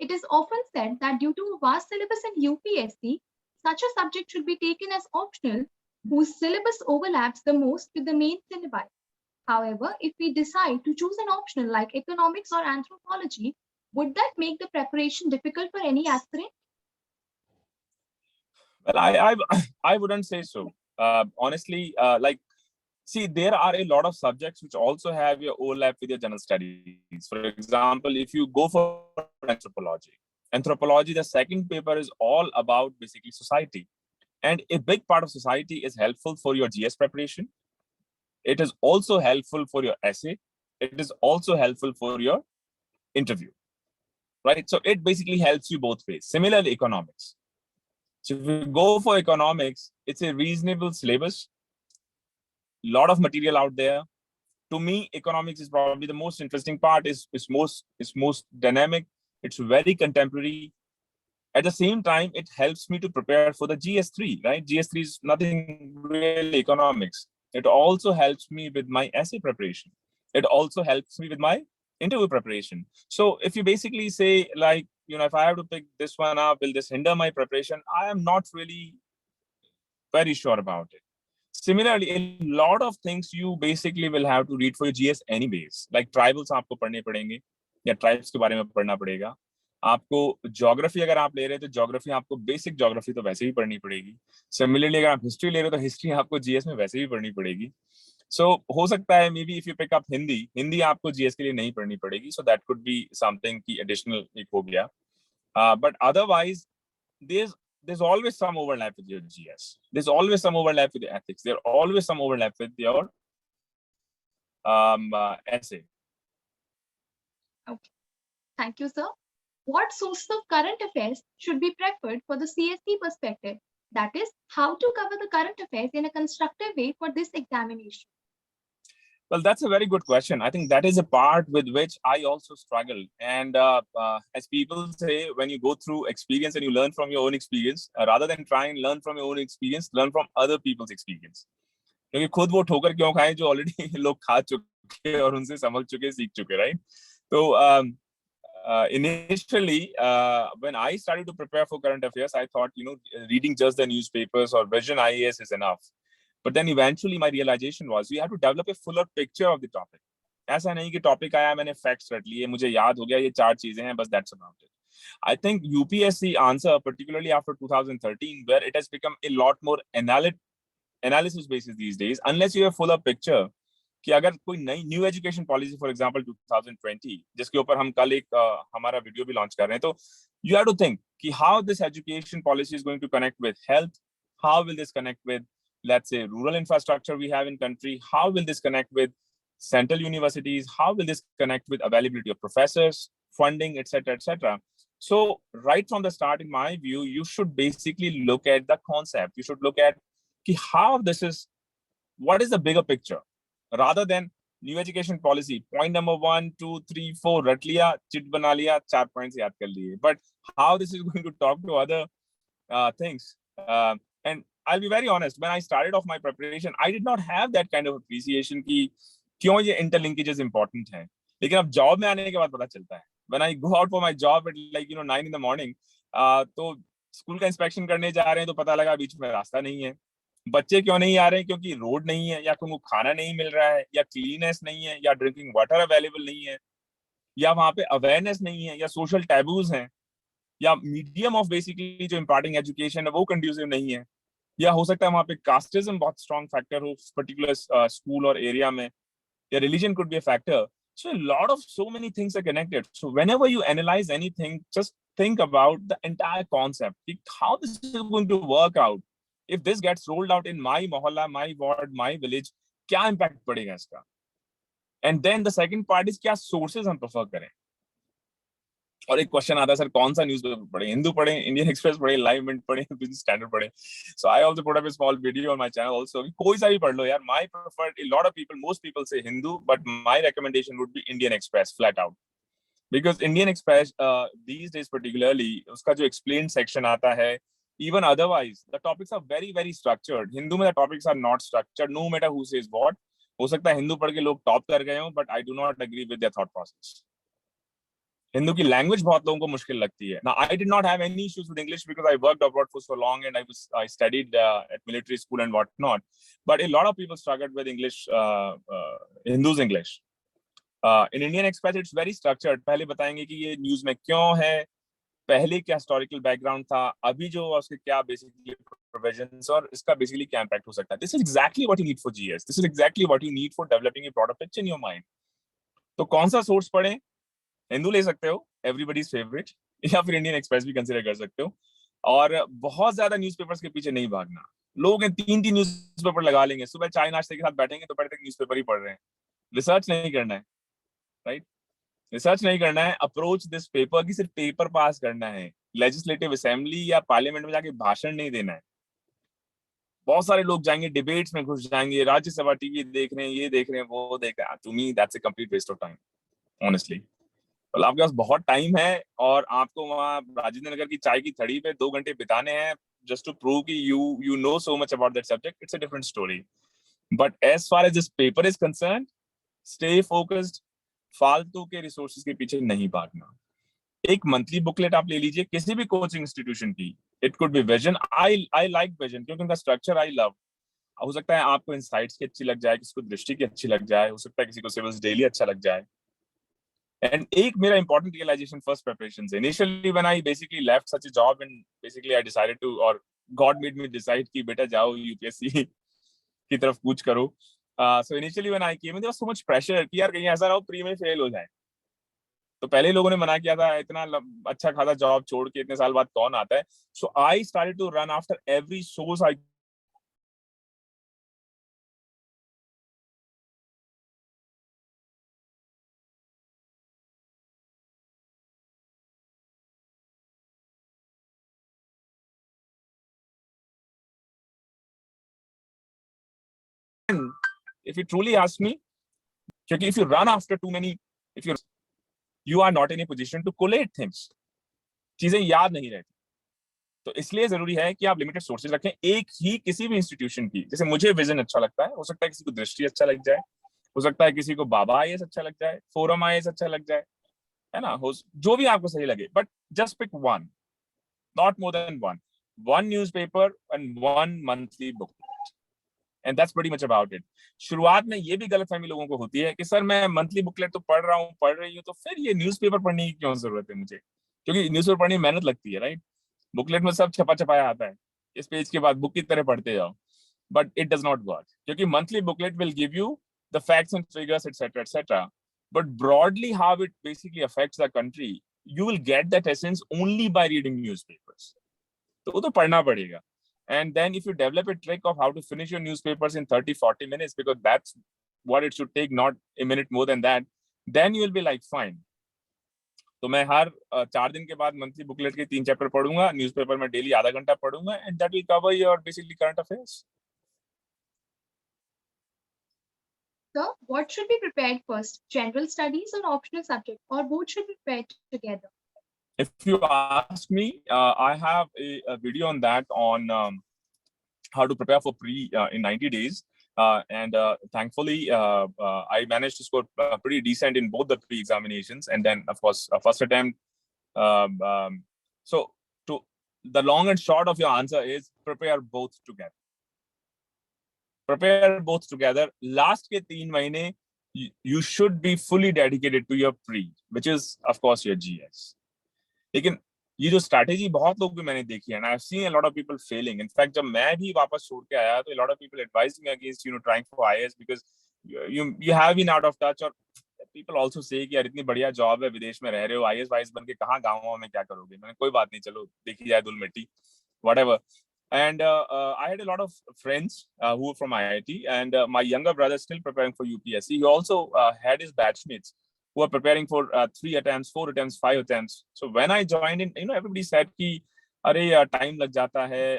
It is often said that due to a vast syllabus in UPSC, such a subject should be taken as optional, whose syllabus overlaps the most with the main syllabi. However, if we decide to choose an optional like economics or anthropology, would that make the preparation difficult for any aspirant? Well, I wouldn't say so. Honestly, like, see, there are a lot of subjects which also have your overlap with your general studies. For example, if you go for anthropology, the second paper is all about basically society. And a big part of society is helpful for your GS preparation. It is also helpful for your essay. It is also helpful for your interview, right? So it basically helps you both ways. Similarly, economics. So if you go for economics, it's a reasonable syllabus, lot of material out there. To me, economics is probably the most interesting part. It's most dynamic. It's very contemporary. At the same time, it helps me to prepare for the GS3, right? GS3 is nothing really economics. It also helps me with my essay preparation. It also helps me with my interview preparation. So if you basically say, like, you know, if I have to pick this one up, will this hinder my preparation? I am not really very sure about it. Similarly, a lot of things you basically will have to read for your GS anyways. Like tribals आपको पढ़ने पड़ेंगे, या tribes के बारे में पढ़ना पड़ेगा. आपको ज्योग्राफी अगर आप ले रहे हैं तो ज्योग्राफी आपको बेसिक ज्योग्राफी तो वैसे ही पढ़नी पड़ेगी. सिमिलरली अगर आप हिस्ट्री ले रहे हो तो हिस्ट्री आपको जीएस में वैसे ही पढ़नी पड़ेगी. सो हो सकता है may be if you pick up Hindi आपको जीएस के लिए नहीं पढ़नी पड़ेगी. So that could be something की एडिशनल एक हो गया. But otherwise there's always some overlap with your GS. There's always some overlap with your ethics. There's always some overlap with your essay. Okay. Thank you, sir. What sources of current affairs should be preferred for the CSE perspective? That is, how to cover the current affairs in a constructive way for this examination? Well, that's a very good question. I think that is a part with which I also struggle. And as people say, when you go through experience and you learn from your own experience, rather than try and learn from your own experience, learn from other people's experience. क्योंकि खुद वो ठोकर क्यों खाएं जो ऑलरेडी लोग खा चुके और उनसे समझ चुके, सीख चुके, राइट? तो initially, when I started to prepare for current affairs, I thought, you know, reading just the newspapers or Vision IAS is enough. But then eventually my realization was we have to develop a fuller picture of the topic. ऐसा नहीं कि टॉपिक आया, मैंने फैक्ट्स रट लिए, मुझे याद हो गया ये 4 चीजें हैं, बस that's about it. I think UPSC answer, particularly after 2013, where it has become a lot more analysis basis these days, unless you have fuller picture. कि अगर कोई नई new education policy for example 2020 जिसके ऊपर हम कल एक हमारा वीडियो भी लॉन्च कर रहे हैं, तो यू हैव टू थिंक कि how this education policy is going to connect with health, how will this connect with, let's say, rural infrastructure we have in country, how will this connect with central universities, how will this connect with availability of professors, funding, etc., etc. So right from the start, in my view, you should basically look at the concept. You should look at how this is, what is the bigger picture, rather than new education policy, point number 1, 2, 3, 4 रट लिया, चिट बना लिया, 4 points याद कर लिए. But how this is going to talk to other things, and I'll be very honest, when I started off my preparation, I did not have that kind of appreciation कि क्यों ये interlinkages important हैं. लेकिन अब job में आने के बाद पता चलता है. When I go out for my job at 9 in the morning, तो स्कूल का इंस्पेक्शन करने जा रहे हैं तो पता लगा बीच में रास्ता नहीं है. बच्चे क्यों नहीं आ रहे हैं? क्योंकि रोड नहीं है, या उनको खाना नहीं मिल रहा है, या क्लीनेस नहीं है, या ड्रिंकिंग वाटर अवेलेबल नहीं है, या वहां पे अवेयरनेस नहीं है, या सोशल टैबूज हैं, या मीडियम ऑफ बेसिकली जो इम्पार्टिंग एजुकेशन है वो कंड्यूसिव नहीं है, या हो सकता है वहां पे कास्टिज्म बहुत स्ट्रॉन्ग फैक्टर हो पर्टिकुलर स्कूल और एरिया में, या religion could be a factor. So a lot of so many things are connected. So whenever you analyze anything, just think about the entire concept. How this is going to work out? If this gets rolled out in my mohalla, my ward, my village, क्या impact पड़ेगा इसका? And then the second part is क्या sources हम prefer करें? और एक क्वेश्चन आता है सर कौन सा न्यूज़पेपर पढ़े, हिंदू पढ़े, इंडियन एक्सप्रेस पढ़े, लाइव मिनट पढ़े, बिजनेस स्टैंडर्ड पढ़े. So I also put up a small video on my channel also. कोई सा भी पढ़ लो यार. My preferred, a lot of people, most people say Hindu, but my recommendation would be Indian Express flat out, because Indian Express these days particularly उसका जो explained section आता है, even otherwise the topics are very very structured. Hindu में the topics are not structured, no matter who says what. हो सकता है हिंदू पढ़ के लोग टॉप कर गए हों, but I do not agree with their thought process. Hindu की लैंग्वेज बहुत लोगों को मुश्किल लगती है. Now, I did not have any issues with English because I worked abroad for so long and I studied at military school and whatnot. But a lot of people struggled with English, Hindus English. In Indian Express, it's very structured. पहले बताएंगे कि ये न्यूज में क्यों है, पहले क्या हिस्टोरिकल बैकग्राउंड था, अभी जो उसके क्या बेसिकली प्रोविजंस, और इसका बेसिकली क्या इम्पैक्ट हो सकता है. This is exactly what you need for GS. This is exactly what you need for developing a broader picture in your mind. तो कौन सा सोर्स पढ़ें? हिंदू ले सकते हो, एवरीबॉडीज फेवरेट, या फिर इंडियन एक्सप्रेस भी कंसीडर कर सकते हो. और बहुत ज्यादा न्यूज़पेपर्स के पीछे नहीं भागना. लोग 3 न्यूज़पेपर लगा लेंगे, सुबह चाय नाश्ते के साथ बैठेंगे तो तक न्यूज़पेपर ही पढ़ रहे हैं. रिसर्च नहीं करना है, राइट? रिसर्च नहीं करना है. अप्रोच दिस पेपर की सिर्फ पेपर पास करना है. लेजिस्लेटिव असेंबली या पार्लियामेंट में जाके भाषण नहीं देना है. बहुत सारे लोग जाएंगे डिबेट्स में घुस जाएंगे, राज्यसभा टीवी देख रहे हैं, ये देख रहे हैं, वो देख रहे हैं. To me that's a complete waste of time, honestly. तो आपके पास बहुत टाइम है और आपको वहाँ राजेंद्र नगर की चाय की थड़ी पे 2 घंटे बिताने हैं just to prove कि you know so much about that subject. It's a different story. But as far as this paper is concerned, stay focused. फालतू के रिसोर्सेज के पीछे नहीं भागना. एक मंथली बुकलेट आप ले लीजिए किसी भी कोचिंग इंस्टीट्यूशन की. It could be vision. I like vision क्योंकि उनका स्ट्रक्चर आई लव. हो सकता है आपको इनसाइट्स की अच्छी लग जाए, किसी को दृष्टि की अच्छी लग जाए, हो सकता है किसी को सिविल्स डेली अच्छा लग जाए. And एक मेरा important realization first preparation से, initially when I basically left such a job and basically I decided to, or God made me decide कि बेटा जाओ UPSC की तरफ कूच करो. So initially when I came in, there was so much pressure कि यार कहीं ऐसा ना हो प्री में फेल हो जाए. तो पहले लोगों ने मना किया था, इतना अच्छा खासा जॉब छोड़ के इतने साल बाद कौन आता है. So I started to run after every source I if you truly ask me, क्योंकि if you run after too many, if you are not in a position to collate things, चीजें याद नहीं रहती. तो इसलिए जरूरी है कि आप लिमिटेड सोर्सेज रखें एक ही किसी भी इंस्टीट्यूशन की. जैसे मुझे विजन अच्छा लगता है, हो सकता है किसी को दृष्टि अच्छा लग जाए, हो सकता है किसी को बाबा आईएएस अच्छा लग जाए, फोरम आईएएस अच्छा लग जाए, है ना, जो भी आपको सही लगे. But just pick one, not more than one newspaper and one monthly book. And that's pretty much about it. शुरुआत में ये भी गलतफहमी लोगों को होती है कि सर मैं मंथली बुकलेट तो पढ़ रही हूँ तो फिर ये न्यूज़पेपर पढ़ने की क्यों जरूरत है मुझे, क्योंकि न्यूज़पेपर पढ़ने में मेहनत लगती है, राइट? बुकलेट में सब छपा छपाया आता है, इस पेज के बाद बुक की तरह पढ़ते जाओ. But it does not work, क्योंकि monthly booklet will give you the facts and figures etcetera, but broadly how it basically affects the country, you will get that essence only by reading newspapers. तो वो तो पढ़ना पड़ेगा. And then if you develop a trick of how to finish your newspapers in 30-40 minutes, because that's what it should take, not a minute more than that, then you will be like fine. तो मैं हर 4 दिन के बाद मंथली बुकलेट के 3 चैप्टर पढ़ूंगा, न्यूज़पेपर में डेली आधा घंटा पढ़ूंगा, and that will cover your basically current affairs. So what should be prepared first, general studies or optional subject, or both should be prepared together? If you ask me, I have a video on that on how to prepare for pre in 90 days. And thankfully, I managed to score pretty decent in both the pre-examinations. And then, of course, first attempt. So the long and short of your answer is prepare both together. Prepare both together. Last ke 3 mahine, you should be fully dedicated to your pre, which is, of course, your GS. लेकिन ये जो स्ट्रैटेजी बहुत लोग भी मैंने देखी है, and I've seen a lot of people failing. In fact, जब मैं भी वापस छोड़ के आया तो a lot of people advised me against trying for IAS because you have been out of touch. और people also say कि यार इतनी बढ़िया जॉब है, विदेश में रह रहे हो, IAS वाइस बन के कहाँ गाँव में क्या करोगे? मैंने कोई बात नहीं, चलो देखी जाए धूल मिट्टी, whatever. And I had a lot of friends who were from IIT, and my younger brother is still preparing for UPSC. He also had his batchmates who are preparing for 3 attempts, 4 attempts, 5 attempts. So when I joined in, everybody said कि अरे time लग जाता है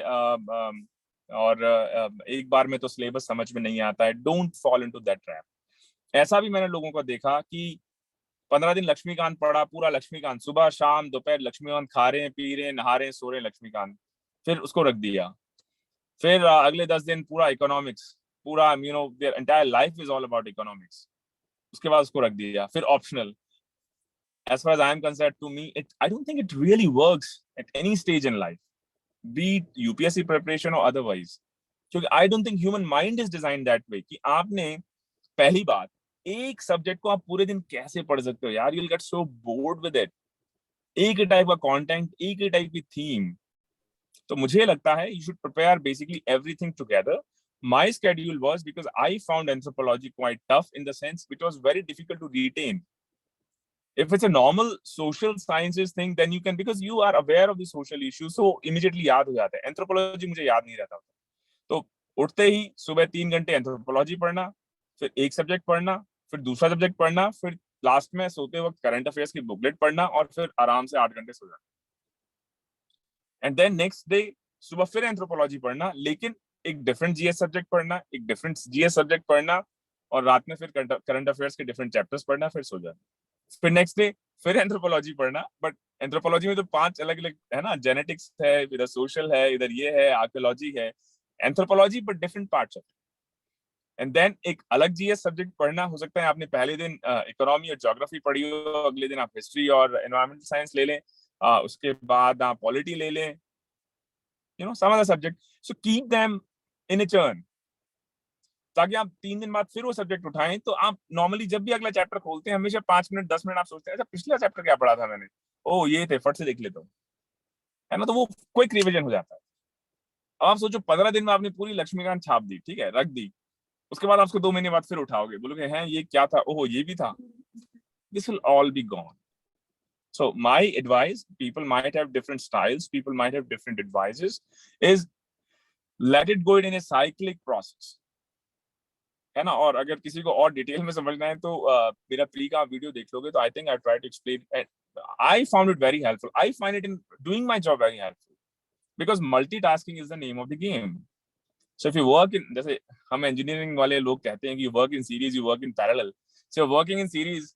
और एक बार में तो syllabus समझ में नहीं आता है. Don't fall into that trap. ऐसा भी मैंने लोगों को देखा कि 15 दिन लक्ष्मीकांत पढ़ा, पूरा लक्ष्मीकांत, सुबह शाम दोपहर लक्ष्मीकांत खा रहे हैं, पी रहे हैं, नहा रहे हैं, सो रहे हैं लक्ष्मीकांत, फिर उसको रख दिया. फिर अगले 10 दिन पूरा इकोनॉमिक्स, पूरा their entire life is all about economics. उसके बाद उसको रख दिया. फिर optional. As far as I am concerned, to me, I don't think it really works at any stage in life, be it UPSC preparation or otherwise. क्योंकि I don't think human mind is designed that way कि आपने पहली बात एक सब्जेक्ट को आप पूरे दिन कैसे पढ़ सकते हो यार, you'll get so bored with it. एक ही टाइप का कंटेंट, एक ही टाइप की थीम. तो मुझे लगता है you should prepare basically everything together. My schedule was, because I found anthropology quite tough in the sense it was very difficult to retain. If it's a normal social sciences thing, then you can, because you are aware of the social issues, so immediately याद हो जाता है. Anthropology मुझे याद नहीं रहता. तो उठते ही सुबह 3 घंटे anthropology पढ़ना, फिर एक सब्जेक्ट पढ़ना, फिर दूसरा सब्जेक्ट पढ़ना, फिर लास्ट में सोते वक्त करंट अफेयर्स की बुकलेट पढ़ना और फिर आराम से 8 घंटे सो जाना. एंड देन नेक्स्ट डे सुबह फिर एंथ्रोपोलॉजी पढ़ना, लेकिन एक डिफरेंट जीएस सब्जेक्ट पढ़ना, एक डिफरेंट जीएस सब्जेक्ट पढ़ना, और रात में फिर करंट अफेयर्स के डिफरेंट चैप्टर्स पढ़ना, फिर सो जाना. फिर नेक्स्ट डे फिर एंथ्रोपोलॉजी पढ़ना, बट एंथ्रोपोलॉजी में तो 5 अलग अलग है ना, जेनेटिक्स है, इधर सोशल है, इधर ये है, आर्कियोलॉजी है, anthropology but different parts of. And then एक अलग जीएस सब्जेक्ट पढ़ना. हो सकता है आपने पहले दिन इकोनॉमी और ज्योग्राफी पढ़ी हो, अगले दिन आप हिस्ट्री और एनवायरमेंटल साइंस ले लें, उसके बाद आप पॉलिटी ले लें, some other subject. So keep them in a churn, ताकि आप 3 दिन बाद फिर वो सब्जेक्ट उठाएं. तो आप नॉर्मली जब भी अगला चैप्टर खोलते हैं, हमेशा 5 मिनट 10 मिनट आप सोचते हैं, अच्छा पिछला चैप्टर क्या पढ़ा था मैंने, ओ ये थे, फट से देख लेता हूँ, है ना. तो वो क्विक रिवीजन हो जाता है. अब आप सोचो 15 दिन में आपने पूरी लक्ष्मीकांत छाप दी, ठीक है, रख दी. उसके बाद आपको 2 महीने बाद फिर उठाओगे, बोलोगे हैं ये क्या था, ओह ये भी था. This will all be gone. So my advice, people might have different styles, people might have different advices, is let it go in a cyclic process, है ना. और अगर किसी को और डिटेल में समझना है तो मेरा प्री का वीडियो देख लोगे तो I think I try to explain. I found it very helpful. I find it in doing my job very helpful because multitasking is the name of the game. So if you work in, जैसे हम engineering वाले लोग कहते हैं कि you work in series, you work in parallel. So you're working in series.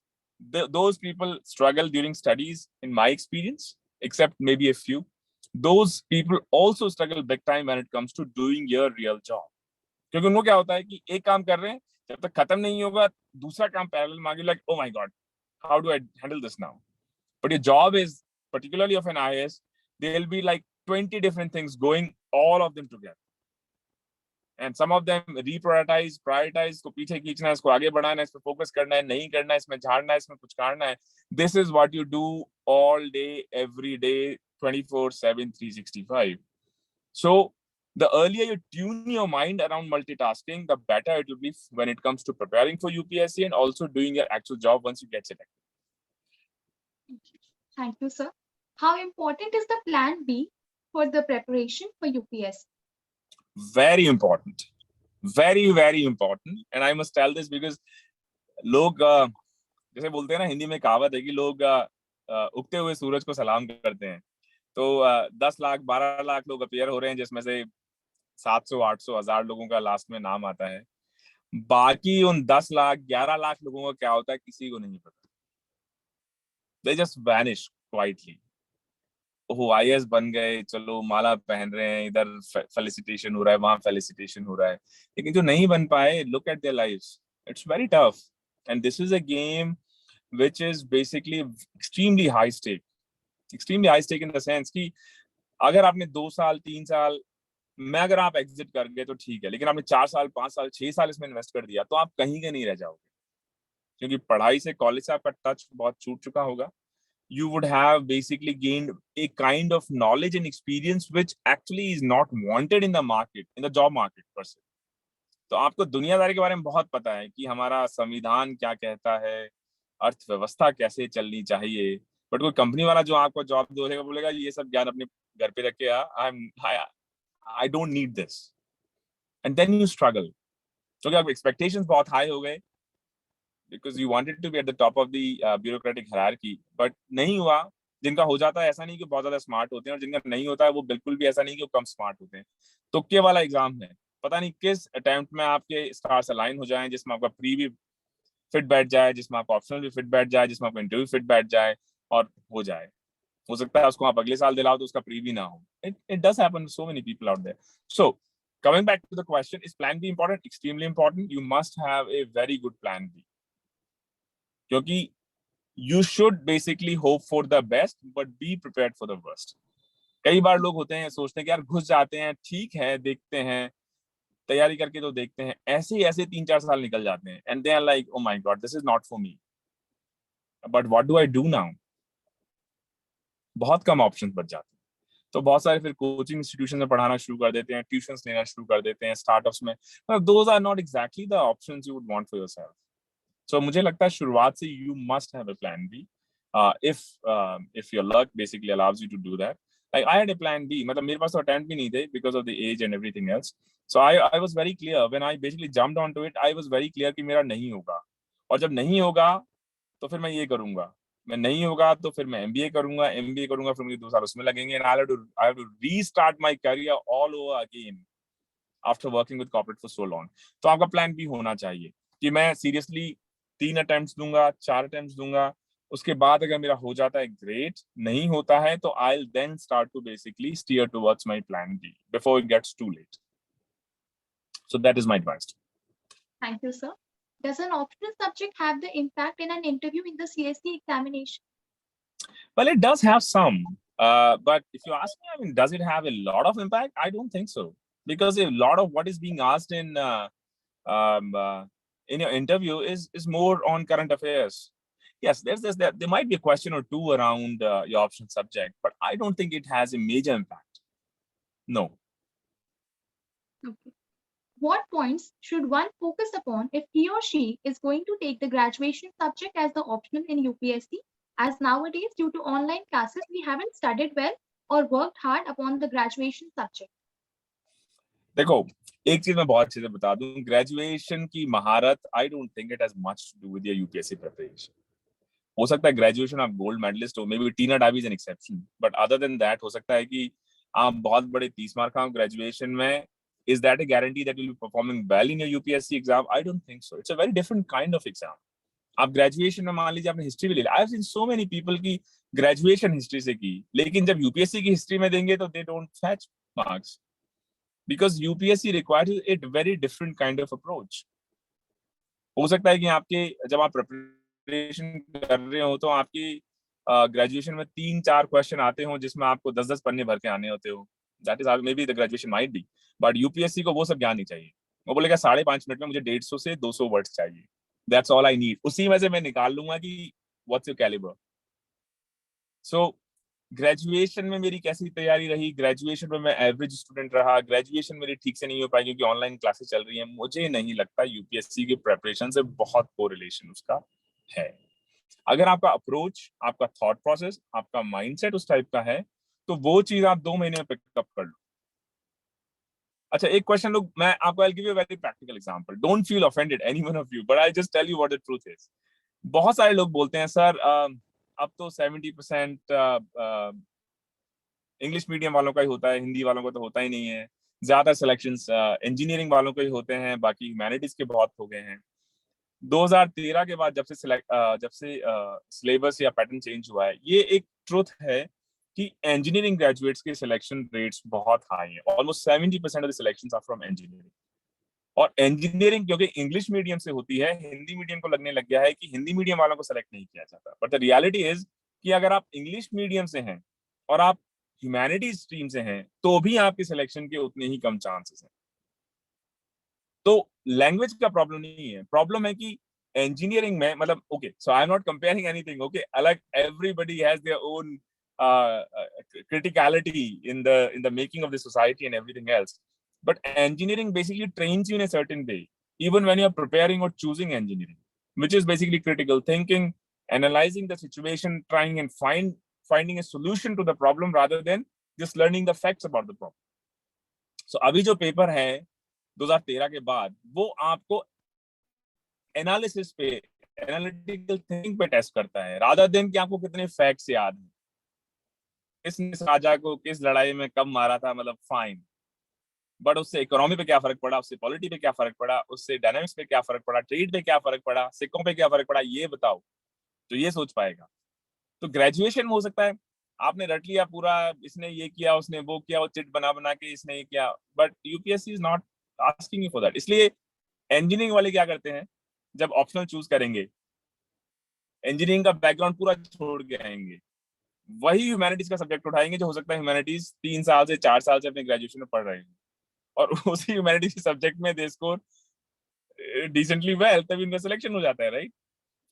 Those people struggle during studies, in my experience, except maybe a few. Those people also struggle big time when it comes to doing your real job. क्योंकि उनको क्या होता है कि एक काम कर रहे हैं, जब तक खत्म नहीं होगा दूसरा काम पैरेलल मांगे, like oh my god, how do I handle this now? But your job is, particularly of an IAS, there will be like 20 different things going, all of them together. And some of them reprioritize, prioritize, इसको पीछे खींचना है, इसको आगे बढ़ाना है, इस पे फोकस करना है, नहीं करना है, इसमें झाड़ना है, इसमें कुछ काटना है. This is what you do all day, every day, 24/7, 365. So the earlier you tune your mind around multitasking, the better it will be when it comes to preparing for UPSC and also doing your actual job once you get selected. Thank you, sir. How important is the plan B for the preparation for UPSC? Very important, very very important. And I must tell this because लोग जैसे बोलते हैं ना, हिंदी में कहावत है कि लोग उगते हुए सूरज को सलाम करते हैं. तो 10 लाख 12 लाख लोग अपीयर हो रहे हैं, जिसमें से 700 800 1000 लोगों का लास्ट में नाम आता है. बाकी उन 10 लाख 11 लाख लोगों का क्या होता है किसी को नहीं पता. They just vanish quietly. Oh IAS बन गए, चलो माला पहन रहे हैं, इधर फेलिसिटेशन हो रहा है, वहां फेलिसिटेशन हो रहा है, लेकिन जो नहीं बन पाए, look at their lives, it's very tough and this is a game which is basically extremely high stake, extremely high stake in the sense कि अगर आपने 2 साल 3 साल मैं अगर आप एग्जिट कर गए तो ठीक है, लेकिन आपने 4 साल 5 साल 6 साल इसमें इन्वेस्ट कर दिया तो आप कहीं के नहीं रह जाओगे, क्योंकि पढ़ाई से कॉलेज से आपका टच बहुत छूट चुका होगा. You would have basically gained a kind of knowledge and experience which actually is not wanted in the market, in the job market per se. तो आपको दुनियादारी के बारे में बहुत पता है कि हमारा संविधान क्या कहता है, अर्थव्यवस्था कैसे चलनी चाहिए, बट कोई कंपनी वाला जो आपको जॉब देगा बोलेगा ये सब ज्ञान अपने घर पे रख के I don't need this, and then you struggle, क्योंकि आप एक्सपेक्टेशंस बहुत हाई हो गए because you wanted to be at the top of the bureaucratic hierarchy, but नहीं हुआ. जिनका हो जाता है ऐसा नहीं कि बहुत ज्यादा स्मार्ट होते हैं, और जिनका नहीं होता है वो बिल्कुल भी ऐसा नहीं कि वो कम स्मार्ट होते हैं. तुक्के वाला एग्जाम है, पता नहीं किस अटेम्प्ट में आपके स्टार्स अलाइन हो जाएं, जिसमें आपका प्री भी फिट बैठ जाए, जिसमें आपका ऑप्शनल भी फिट बैठ जाए, जिसमें आपका इंटरव्यू फिट बैठ जाए और हो जाए. हो सकता है उसको आप अगले साल दिलाओ तो उसका प्री भी ना हो. It does happen to so many people out there. So coming back to the question, is plan B important? Extremely important. You must have a very good plan B, क्योंकि you should basically hope for the best but be prepared for the worst. कई बार लोग होते हैं सोचते हैं कि यार घुस जाते हैं, ठीक है देखते हैं, तैयारी करके तो देखते हैं, ऐसे ही ऐसे 3-4 साल निकल जाते हैं and they are like oh my god this is not for me, but what do I do now? बहुत कम ऑप्शंस बच जाते हैं, तो बहुत सारे फिर कोचिंग इंस्टीट्यूशन में पढ़ाना शुरू कर देते हैं, ट्यूशंस लेना शुरू कर देते हैं, स्टार्टअप्स में. those are not exactly the options you would want for yourself. So मुझे लगता है शुरुआत से you must have a plan B, if your luck basically allows you to do that. Like I had a plan B, मतलब मेरे पास तो attempt भी नहीं थे because of the age and everything else. So I was very clear when I basically jumped onto it. I was very clear कि मेरा नहीं होगा, और जब नहीं होगा तो फिर मैं ये करूंगा, मैं नहीं होगा तो फिर मैं MBA करूंगा, MBA करूंगा फिर मुझे 2 साल उसमें लगेंगे, and I have to restart my career all over again after working with corporate for so long. तो आपका plan B होना चाहिए कि मैं seriously 3 अटेम्प्ट्स दूंगा, 4 अटेम्प्ट्स दूंगा, उसके बाद अगर मेरा हो जाता है ग्रेट, नहीं होता है तो I'll then start to basically steer towards my plan B before it gets too late. So that is my advice. Thank you, sir. Does an optional subject have the impact in an interview in the CSE examination? Well, it does have some, but if you ask me, I mean, does it have a lot of impact? I don't think so, because a lot of what is being asked in your interview is more on current affairs. Yes, there might be a question or two around your optional subject, but I don't think it has a major impact. No. Okay. What points should one focus upon if he or she is going to take the graduation subject as the optional in UPSC? As nowadays, due to online classes, we haven't studied well or worked hard upon the graduation subject. देखो, एक चीज मैं बहुत अच्छे से बता दूं, ग्रेजुएशन की महारत I don't think it has much to do with your UPSC preparation. हो सकता है ग्रेजुएशन आप गोल्ड मेडलिस्ट हो, may be Tina Dabi is an exception, but other than that हो सकता है कि आप बहुत बड़े 30 मार्क का ग्रेजुएशन में. Is that a guarantee that you'll be performing well in your UPSC exam? I don't think so. It's a very different kind of exam. आप ग्रेजुएशन में मान लीजिए आपने हिस्ट्री भी ले लिया. I have seen so many people की ग्रेजुएशन हिस्ट्री से की, लेकिन जब यूपीएससी की हिस्ट्री में देंगे तो they don't fetch marks, because UPSC requires a very different kind of approach. हो सकता है कि आपके जब आप प्रिपरेशन कर रहे हो तो आपकी ग्रेजुएशन में 3-4 क्वेश्चन आते हो जिसमें आपको 10-10 पन्ने भर के आने होते हो. That is may be the graduation might be, but UPSC को वो सब ज्ञान नहीं चाहिए. वो बोलेगा 5.5 मिनट में मुझे 150 से 200 वर्ड्स चाहिए, दैट्स ऑल आई नीड. उसी में से मैं निकाल लूंगा कि what's your calibre. So graduation में मेरी कैसी तैयारी रही, ग्रेजुएशन में मैं एवरेज स्टूडेंट रहा, ग्रेजुएशन मेरी ठीक से नहीं हो पाई क्योंकि ऑनलाइन क्लासेस चल रही हैं. मुझे नहीं लगता यूपीएससी की प्रिपरेशन से बहुत कोरिलेशन उसका है. अगर आपका अप्रोच, आपका थॉट प्रोसेस, आपका माइंडसेट उस टाइप का है तो वो चीज आप 2 महीने में पिकअप कर लो. अच्छा, एक क्वेश्चन लोग, मैं आपको I'll give you a very practical example. Don't feel offended, any one of you, but I'll just tell you what the truth is. बहुत सारे लोग बोलते हैं सर अब तो 70% इंग्लिश मीडियम वालों का ही होता है, हिंदी वालों का तो होता ही नहीं है. ज्यादा सिलेक्शंस इंजीनियरिंग वालों के ही होते हैं, बाकी ह्यूमैनिटीज के बहुत हो गए हैं. 2013 के बाद जब से सिलेबस या पैटर्न चेंज हुआ है, ये एक ट्रुथ है कि इंजीनियरिंग ग्रेजुएट्स के सिलेक्शन रेट्स बहुत हाई हैं, almost 70% of the selections are from engineering. और इंजीनियरिंग क्योंकि इंग्लिश मीडियम से होती है, हिंदी मीडियम को लगने लग गया है कि हिंदी मीडियम वालों को सेलेक्ट नहीं किया जाता, बट द रियलिटी इज कि अगर आप इंग्लिश मीडियम से हैं और आप ह्यूमैनिटीज स्ट्रीम से हैं तो भी आपके सिलेक्शन के उतने ही कम चांसेस हैं। तो लैंग्वेज का प्रॉब्लम नहीं है, प्रॉब्लम है कि इंजीनियरिंग में मतलब okay, so I am not comparing anything, okay, अलग everybody has their own criticality in the making of the society and everything else, but engineering basically trains you in a certain way even when you are preparing or choosing engineering, which is basically critical thinking, analyzing the situation, trying and finding a solution to the problem rather than just learning the facts about the problem. So अभी जो पेपर है 2013 के बाद वो आपको एनालिसिस पे, एनालिटिकल थिंकिंग पे टेस्ट करता है रादर देन कि आपको कितने फैक्ट्स याद हैं, किसने राजा को किस लड़ाई में कब मारा था, मतलब फाइन, बट उससे इकोनॉमी पे क्या फर्क पड़ा, उससे पॉलिटी पे क्या फर्क पड़ा, उससे डायनामिक्स पे क्या फर्क पड़ा, ट्रेड पे क्या फर्क पड़ा, सिक्कों पे क्या फर्क पड़ा, ये बताओ तो ये सोच पाएगा। तो ग्रेजुएशन में हो सकता है आपने रट लिया पूरा, इसने ये किया उसने वो किया, वो चिट बना बना के इसने ये किया, but UPSC is not asking you for that. इसलिए इंजीनियरिंग वाले क्या करते हैं, जब ऑप्शनल चूज करेंगे इंजीनियरिंग का बैकग्राउंड पूरा छोड़ के आएंगे, वही ह्यूमैनिटीज का सब्जेक्ट उठाएंगे जो हो सकता है ह्यूमैनिटीज 3 साल से 4 साल से अपने ग्रेजुएशन में पढ़ रहे हैं, और उसी ह्यूमैनिटीज के सब्जेक्ट में दे स्कोर डिसेंटली वेल, तभी इनका सिलेक्शन हो जाता है, right?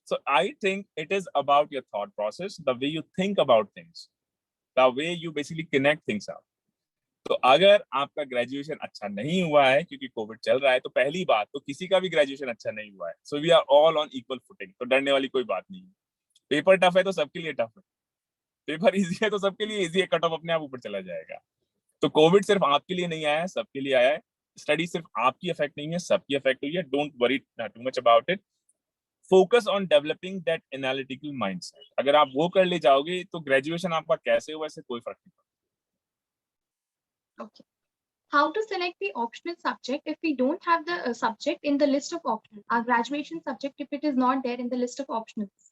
So I think it is about your thought process, the way you think about things, the way you basically connect things up. तो अगर आपका ग्रेजुएशन अच्छा नहीं हुआ है क्योंकि कोविड चल रहा है, तो पहली बात तो किसी का भी ग्रेजुएशन अच्छा नहीं हुआ है, so we are all on equal footing, तो डरने वाली कोई बात नहीं है। पेपर टफ है तो सबके लिए टफ है, पेपर इजी है तो सबके लिए इजी है, कट ऑफ अपने आप ऊपर चला जाएगा। तो कोविड सिर्फ आपके लिए नहीं आया है, सबके लिए आया है। स्टडी सिर्फ आपकी अफेक्ट नहीं है, सबकी अफेक्ट हुई है। Don't worry too much about it, focus on developing that analytical mindset. अगर आप वो कर ले जाओगे तो ग्रेजुएशन आपका कैसे हुआ इससे कोई फर्क नहीं पड़ता। Okay. How to select the optional subject if we don't have the subject in the list of optional, our graduation subject, if it is not there in the list of optionals?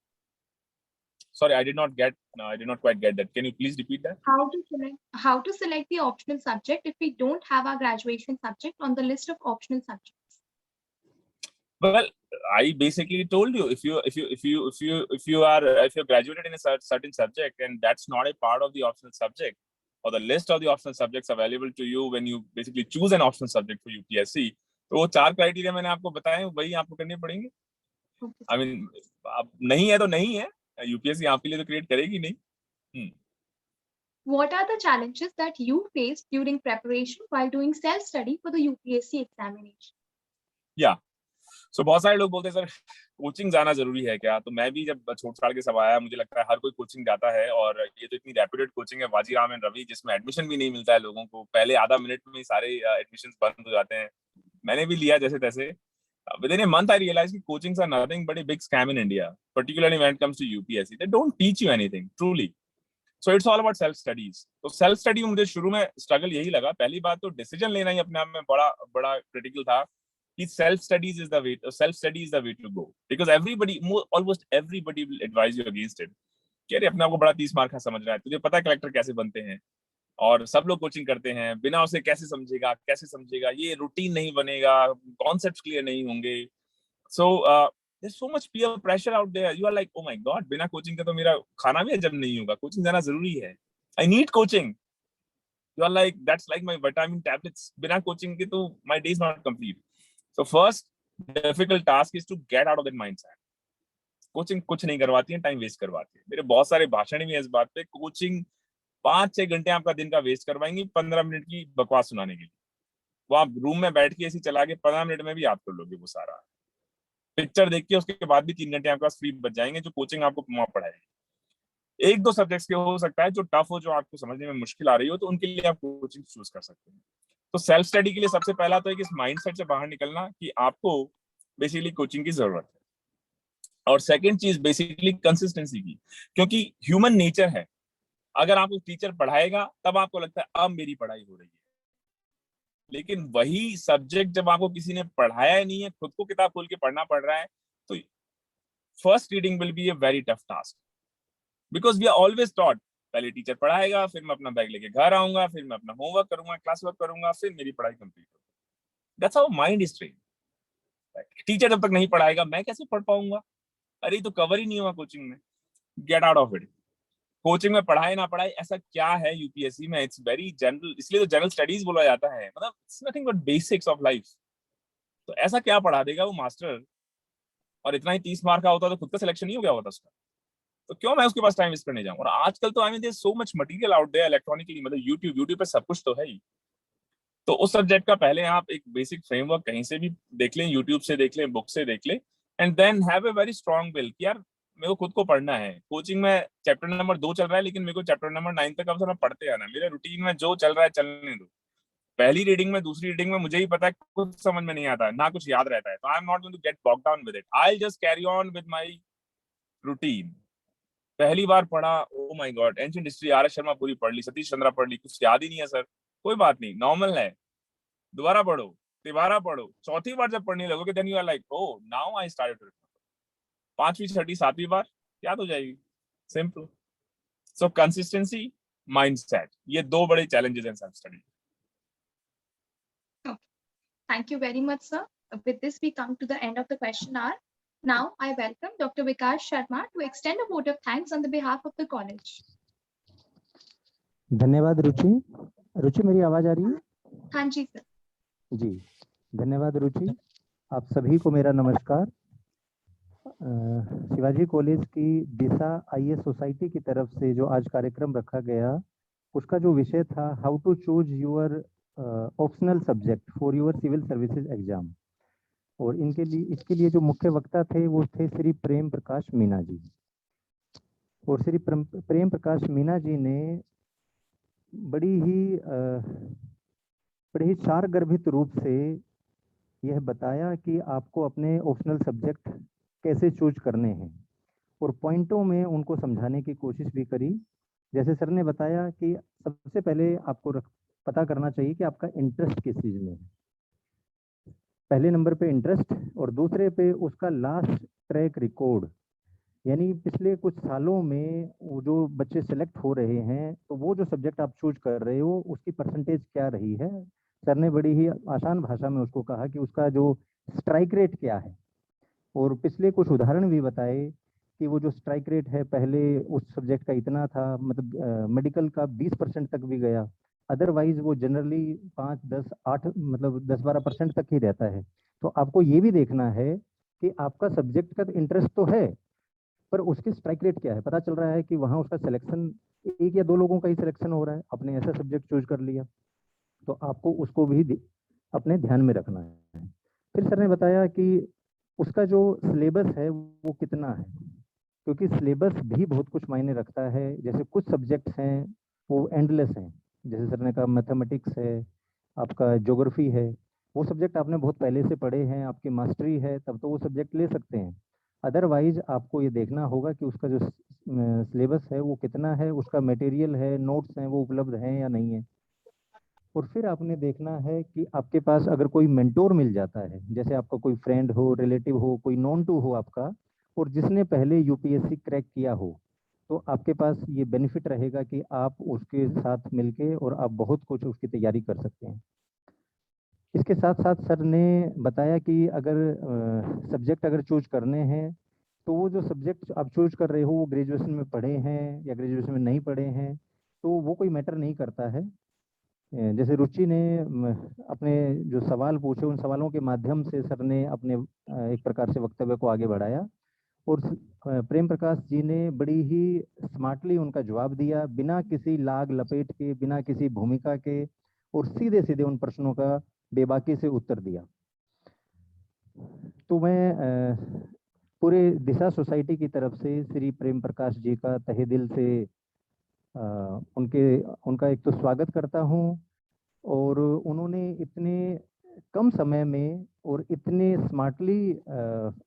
Sorry, I did not quite get that. Can you please repeat that? How to select the optional subject if we don't have our graduation subject on the list of optional subjects? Well, I basically told you, if you're graduated in a certain subject and that's not a part of the optional subject or the list of the optional subjects available to you when you basically choose an optional subject for UPSC, तो वो 4 क्राइटेरिया मैंने आपको बताए, वही आपको करने पड़ेंगे। I mean, अब नहीं है तो नहीं है, यूपीएससी आपके लिए तो क्रिएट करेगी नहीं। What are the challenges that you faced during preparation while doing self study for the UPSC examination? Yeah. So बहुत सारे लोग बोलते हैं सर कोचिंग जाना जरूरी है क्या, तो मैं भी जब छोट छाड़ के सब आया, मुझे लगता है हर कोई कोचिंग जाता है, और ये तो इतनी रेप्यूटेड कोचिंग है वाजीराम एंड रवि, जिसमें एडमिशन भी नहीं मिलता है लोगों को, पहले आधा मिनट में ही सारे एडमिशन बंद हो जाते हैं। मैंने भी लिया जैसे तैसे। Within a month I realized that coachings are nothing but a big scam in India, particularly when it comes to UPSC. They don't teach you anything truly, so it's all about self studies. तो self study में मुझे शुरू में स्ट्रगल यही लगा। पहली बात तो डिसीजन लेना ही अपने आप में बड़ा बड़ा क्रिटिकल था कि self study is the way to go, because almost everybody will advise you against it कि अरे अपने आप को बड़ा 30 मार्क का समझ रहा है, तुझे पता है कलेक्टर कैसे बनते हैं, और सब लोग कोचिंग करते हैं, बिना उसे कैसे समझेगा, ये रूटीन नहीं बनेगा, कॉन्सेप्ट्स क्लियर नहीं होंगे। So there so much peer pressure out there, you are like oh my god, बिना कोचिंग के तो मेरा खाना भी हजम नहीं होगा, कोचिंग जाना जरूरी है, I need coaching. You are like that's like my vitamin tablets, बिना कोचिंग के तो my day is not complete. So first difficult task is to get out of that mindset. Coaching कुछ नहीं करवाती है, टाइम वेस्ट करवाती है। मेरे बहुत सारे भाषण भी हैं इस बात पे, कोचिंग 5-6 घंटे आपका दिन का वेस्ट करवाएंगे 15 मिनट की बकवास सुनाने के लिए। वो आप रूम में बैठ के ऐसे चला के 15 मिनट में भी याद कर लोगे वो सारा। पिक्चर देख के उसके बाद भी 3 घंटे आपके पास फ्री बच जाएंगे जो कोचिंग आपको वहां पढ़ाएगी। 1-2 सब्जेक्ट्स के हो सकता है जो टफ हो, जो आपको समझने में मुश्किल आ रही हो, तो उनके लिए आप कोचिंग चूज कर सकते हैं। तो सेल्फ स्टडी के लिए सबसे पहला तो है कि इस माइंडसेट से बाहर निकलना कि आपको बेसिकली कोचिंग की जरूरत है, और सेकेंड चीज बेसिकली कंसिस्टेंसी की, क्योंकि ह्यूमन नेचर है, अगर आपको टीचर पढ़ाएगा तब आपको लगता है अब मेरी पढ़ाई हो रही है, लेकिन वही सब्जेक्ट जब आपको किसी ने पढ़ाया नहीं है, खुद को किताब खोल के पढ़ना पड़ रहा है, तो first reading will be a very tough task, because we are always taught पहले टीचर पढ़ाएगा, फिर मैं अपना बैग लेके घर आऊंगा, फिर मैं अपना होमवर्क करूंगा, क्लास वर्क करूंगा, फिर मेरी पढ़ाई कंप्लीट होगी। That's how mind is trained. Teacher जब तक नहीं पढ़ाएगा मैं कैसे पढ़ पाऊंगा? अरे तो कवर ही नहीं हुआ कोचिंग में, gate out of it. Coaching में पढ़ाए ना पढ़ाए ऐसा क्या है यूपीएससी में? इट्स वेरी जनरल, इसलिए तो जनरल स्टडीज बोला जाता है, मतलब it's nothing but basics of life. तो ऐसा क्या पढ़ा देगा वो मास्टर? और इतना ही 30 मार्क का होता तो खुद का सिलेक्शन नहीं हो गया होता उसका? तो क्यों मैं उसके पास टाइम वेस्ट करने जाऊं? और आजकल तो I mean there so much material out there electronically, मतलब यूट्यूब पे सब कुछ तो है ही। तो उस सब्जेक्ट का पहले आप एक बेसिक फ्रेमवर्क कहीं से भी देख लें, यूट्यूब से देख लें, बुक से देख लें, and then have a very strong will कि यार मेरे को खुद को पढ़ना है। कोचिंग में चैप्टर नंबर 2 चल रहा है, लेकिन मेरे को चैप्टर नंबर 9 तक अब मैं पढ़ते आना, मेरे रूटीन में जो चल रहा है चलने दो। पहली रीडिंग में, दूसरी रीडिंग में मुझे ही पता है कुछ समझ में नहीं आता है, ना कुछ याद रहता है, तो I am not going to get bogged down with it, I will just carry on with my routine. पहली बार पढ़ा, oh my god, ancient history R S Sharma पूरी पढ़ ली, सतीश चंद्रा पढ़ ली, कुछ याद ही नहीं है सर। कोई बात नहीं, नॉर्मल है, दोबारा पढ़ो, तिबारा पढ़ो, चौथी बार जब पढ़ने लगोगे then you are like oh now I started to. पांचवी, छठी, सातवीं बार याद हो जाएगी, सिंपल। सो कंसिस्टेंसी, माइंडसेट, ये दो बड़े चैलेंजेस हैं self study. Thank you very much, sir. With this, we come to the end of the question hour. Now, I welcome Dr. Vikas Sharma to extend a vote of thanks on the behalf of the college. धन्यवाद रुचि। रुचि, मेरी आवाज आ रही है? हाँ जी सर। जी, धन्यवाद रुचि। आप सभी को मेरा नमस्कार। शिवाजी कॉलेज की दिशा आईएएस सोसाइटी की तरफ से जो आज कार्यक्रम रखा गया, उसका जो विषय था how to choose your optional subject for your civil services exam, और इसके लिए जो मुख्य वक्ता थे वो थे श्री प्रेम प्रकाश मीना जी। और श्री प्रेम प्रकाश मीना जी ने बड़ी ही सारगर्भित रूप से यह बताया कि आपको अपने ऑप्शनल सब्जेक्ट कैसे चूज करने हैं, और पॉइंटों में उनको समझाने की कोशिश भी करी। जैसे सर ने बताया कि सबसे पहले आपको पता करना चाहिए कि आपका इंटरेस्ट किस चीज़ में है, पहले नंबर पे इंटरेस्ट, और दूसरे पे उसका लास्ट ट्रैक रिकॉर्ड, यानी पिछले कुछ सालों में वो जो बच्चे सेलेक्ट हो रहे हैं तो वो जो सब्जेक्ट आप चूज कर रहे हो उसकी परसेंटेज क्या रही है। सर ने बड़ी ही आसान भाषा में उसको कहा कि उसका जो स्ट्राइक रेट क्या है, और पिछले कुछ उदाहरण भी बताए कि वो जो स्ट्राइक रेट है पहले उस सब्जेक्ट का इतना था, मतलब मेडिकल का 20% तक भी गया, अदरवाइज वो जनरली 5, 10, 8 मतलब 10-12% तक ही रहता है। तो आपको ये भी देखना है कि आपका सब्जेक्ट का इंटरेस्ट तो है, पर उसकी स्ट्राइक रेट क्या है। पता चल रहा है कि वहाँ उसका सिलेक्शन 1 या 2 लोगों का ही सिलेक्शन हो रहा है, आपने ऐसा सब्जेक्ट चूज कर लिया, तो आपको उसको भी अपने ध्यान में रखना है। फिर सर ने बताया कि उसका जो सिलेबस है वो कितना है, क्योंकि सिलेबस भी बहुत कुछ मायने रखता है। जैसे कुछ सब्जेक्ट्स हैं वो एंडलेस हैं, जैसे सर ने कहा मैथमेटिक्स है, आपका ज्योग्राफी है, वो सब्जेक्ट आपने बहुत पहले से पढ़े हैं, आपकी मास्टरी है, तब तो वो सब्जेक्ट ले सकते हैं। अदरवाइज आपको ये देखना होगा कि उसका जो सिलेबस है वो कितना है, उसका मटेरियल है, नोट्स हैं वो उपलब्ध हैं या नहीं है। और फिर आपने देखना है कि आपके पास अगर कोई मेंटोर मिल जाता है, जैसे आपका कोई फ्रेंड हो, रिलेटिव हो, कोई नोन टू हो आपका, और जिसने पहले यूपीएससी क्रैक किया हो, तो आपके पास ये बेनिफिट रहेगा कि आप उसके साथ मिलके और आप बहुत कुछ उसकी तैयारी कर सकते हैं। इसके साथ साथ सर ने बताया कि अगर सब्जेक्ट अगर चूज करने हैं तो वो जो सब्जेक्ट आप चूज कर रहे हो वो ग्रेजुएशन में पढ़े हैं या ग्रेजुएशन में नहीं पढ़े हैं, तो वो कोई मैटर नहीं करता है। जैसे रुचि ने अपने जो सवाल पूछे, उन सवालों के माध्यम से सर ने अपने एक प्रकार से वक्तव्य को आगे बढ़ाया, और प्रेम प्रकाश जी ने बड़ी ही स्मार्टली उनका जवाब दिया, बिना किसी लाग लपेट के, बिना किसी भूमिका के, और सीधे सीधे उन प्रश्नों का बेबाकी से उत्तर दिया। तो मैं पूरे दिशा सोसाइटी की तरफ से श्री प्रेम प्रकाश जी का तहे दिल से उनका एक तो स्वागत करता हूं, और उन्होंने इतने कम समय में और इतने स्मार्टली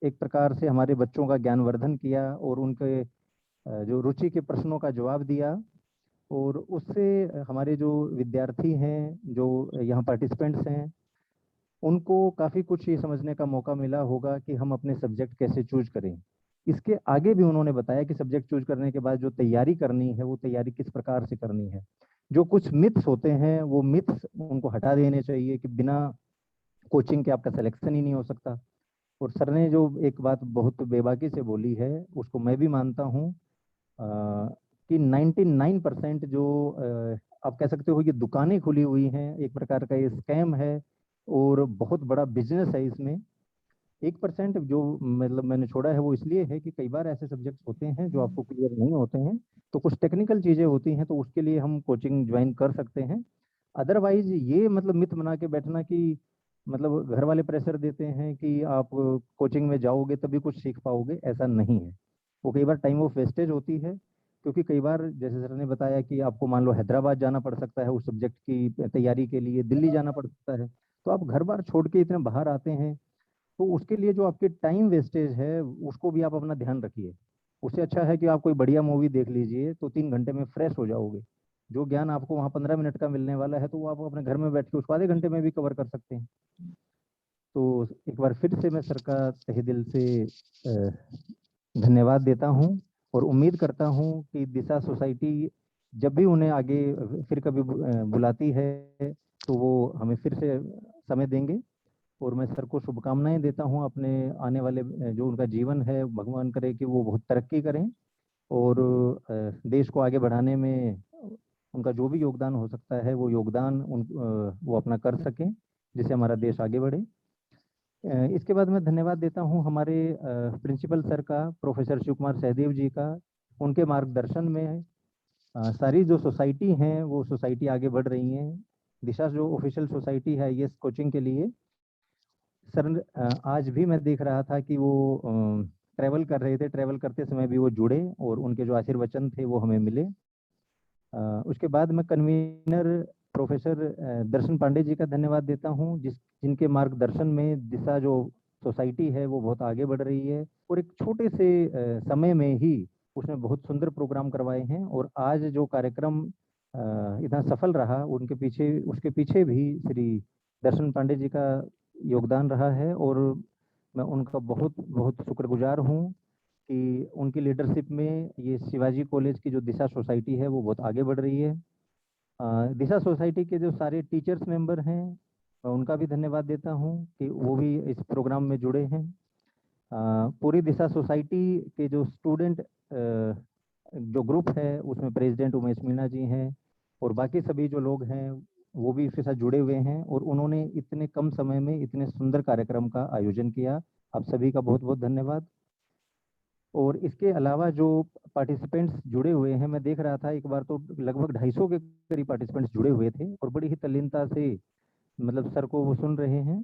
एक प्रकार से हमारे बच्चों का ज्ञानवर्धन किया, और उनके जो रुचि के प्रश्नों का जवाब दिया, और उससे हमारे जो विद्यार्थी हैं, जो यहाँ पार्टिसिपेंट्स हैं, उनको काफ़ी कुछ ये समझने का मौका मिला होगा कि हम अपने सब्जेक्ट कैसे चूज करें। इसके आगे भी उन्होंने बताया कि सब्जेक्ट चूज करने के बाद जो तैयारी करनी है वो तैयारी किस प्रकार से करनी है। जो कुछ मिथ्स होते हैं वो मिथ्स उनको हटा देने चाहिए कि बिना कोचिंग के आपका सिलेक्शन ही नहीं हो सकता। और सर ने जो एक बात बहुत बेबाकी से बोली है उसको मैं भी मानता हूँ कि 99% जो आप कह सकते हो कि दुकानें खुली हुई हैं, एक प्रकार का ये स्कैम है और बहुत बड़ा बिजनेस है इसमें। 1% जो मतलब मैंने छोड़ा है वो इसलिए है कि कई बार ऐसे सब्जेक्ट्स होते हैं जो आपको क्लियर नहीं होते हैं, तो कुछ टेक्निकल चीजें होती हैं तो उसके लिए हम कोचिंग ज्वाइन कर सकते हैं। अदरवाइज ये मतलब मिथ बना के बैठना कि मतलब घर वाले प्रेशर देते हैं कि आप कोचिंग में जाओगे तभी कुछ सीख पाओगे, ऐसा नहीं है। वो कई बार टाइम ऑफ वेस्टेज होती है, क्योंकि कई बार जैसे सर ने बताया कि आपको मान लो हैदराबाद जाना पड़ सकता है उस सब्जेक्ट की तैयारी के लिए, दिल्ली जाना पड़ सकता है, तो आप घर बार छोड़ के इतने बाहर आते हैं, तो उसके लिए जो आपके टाइम वेस्टेज है उसको भी आप अपना ध्यान रखिए। उससे अच्छा है कि आप कोई बढ़िया मूवी देख लीजिए तो 3 घंटे में फ्रेश हो जाओगे। जो ज्ञान आपको वहाँ 15 मिनट का मिलने वाला है तो वो आप अपने घर में बैठ के उसको आधे घंटे में भी कवर कर सकते हैं। तो एक बार फिर से मैं सर का तहे दिल से धन्यवाद देता हूँ और उम्मीद करता हूँ कि दिशा सोसाइटी जब भी उन्हें आगे फिर कभी बुलाती है तो वो हमें फिर से समय देंगे। और मैं सर को शुभकामनाएं देता हूँ अपने आने वाले जो उनका जीवन है, भगवान करे कि वो बहुत तरक्की करें और देश को आगे बढ़ाने में उनका जो भी योगदान हो सकता है वो योगदान वो अपना कर सकें, जिससे हमारा देश आगे बढ़े। इसके बाद मैं धन्यवाद देता हूँ हमारे प्रिंसिपल सर का, प्रोफेसर शिव कुमार सहदेव जी का। उनके मार्गदर्शन में सारी जो सोसाइटी हैं वो सोसाइटी आगे बढ़ रही हैं। दिशा जो ऑफिशियल सोसाइटी है IAS कोचिंग के लिए, सर आज भी मैं देख रहा था कि वो ट्रैवल कर रहे थे, ट्रैवल करते समय भी वो जुड़े और उनके जो आशीर्वचन थे वो हमें मिले। उसके बाद मैं कन्वीनर प्रोफेसर दर्शन पांडे जी का धन्यवाद देता हूँ, जिनके मार्गदर्शन में दिशा जो सोसाइटी है वो बहुत आगे बढ़ रही है और एक छोटे से समय में ही उसने बहुत सुंदर प्रोग्राम करवाए हैं। और आज जो कार्यक्रम इतना सफल रहा उसके पीछे भी श्री दर्शन पांडे जी का योगदान रहा है और मैं उनका बहुत बहुत शुक्रगुजार हूँ कि उनकी लीडरशिप में ये शिवाजी कॉलेज की जो दिशा सोसाइटी है वो बहुत आगे बढ़ रही है। दिशा सोसाइटी के जो सारे टीचर्स मेंबर हैं मैं उनका भी धन्यवाद देता हूँ कि वो भी इस प्रोग्राम में जुड़े हैं। पूरी दिशा सोसाइटी के जो स्टूडेंट जो ग्रुप है उसमें प्रेसिडेंट उमेश मीणा जी हैं और बाकी सभी जो लोग हैं वो भी इसके साथ जुड़े हुए हैं और उन्होंने इतने कम समय में इतने सुंदर कार्यक्रम का आयोजन किया। आप सभी का बहुत बहुत धन्यवाद। और इसके अलावा जो पार्टिसिपेंट्स जुड़े हुए हैं, मैं देख रहा था एक बार तो लगभग 250 के करीब पार्टिसिपेंट्स जुड़े हुए थे और बड़ी ही तल्लीनता से मतलब सर को वो सुन रहे हैं।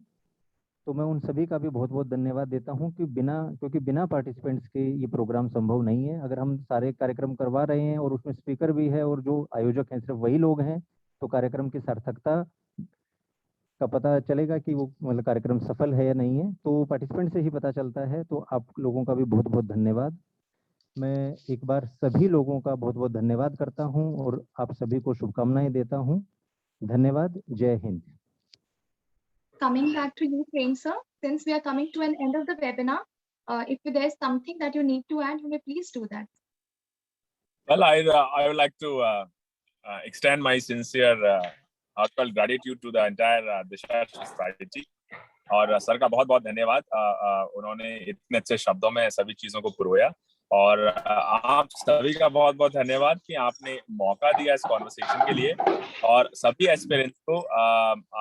तो मैं उन सभी का भी बहुत बहुत धन्यवाद देता हूं कि क्योंकि बिना पार्टिसिपेंट्स के ये प्रोग्राम संभव नहीं है। अगर हम सारे कार्यक्रम करवा रहे हैं और उसमें स्पीकर भी है और जो आयोजक हैं सिर्फ वही लोग हैं, तो कार्यक्रम की सार्थकता का पता चलेगा कि वो मतलब कार्यक्रम सफल है या नहीं है, तो पार्टिसिपेंट से ही पता चलता है। तो आप लोगों का भी बहुत बहुत धन्यवाद। मैं एक बार सभी लोगों का बहुत बहुत धन्यवाद करता हूं और आप सभी को शुभकामनाएं देता हूं। धन्यवाद। जय Hind. Coming back to you, Prem sir, since we are coming to an end of the webinar, if there is something that you need to add, you may please do that. Well, I would like to extend my sincere heartfelt gratitude to the entire Disha Society और सर का बहुत बहुत धन्यवाद। उन्होंने इतने अच्छे शब्दों में सभी चीजों को पुरोया और आप सभी का बहुत बहुत धन्यवाद कि आपने मौका दिया इस कॉन्वर्सेशन के लिए। और सभी एस्पिरेंट्स को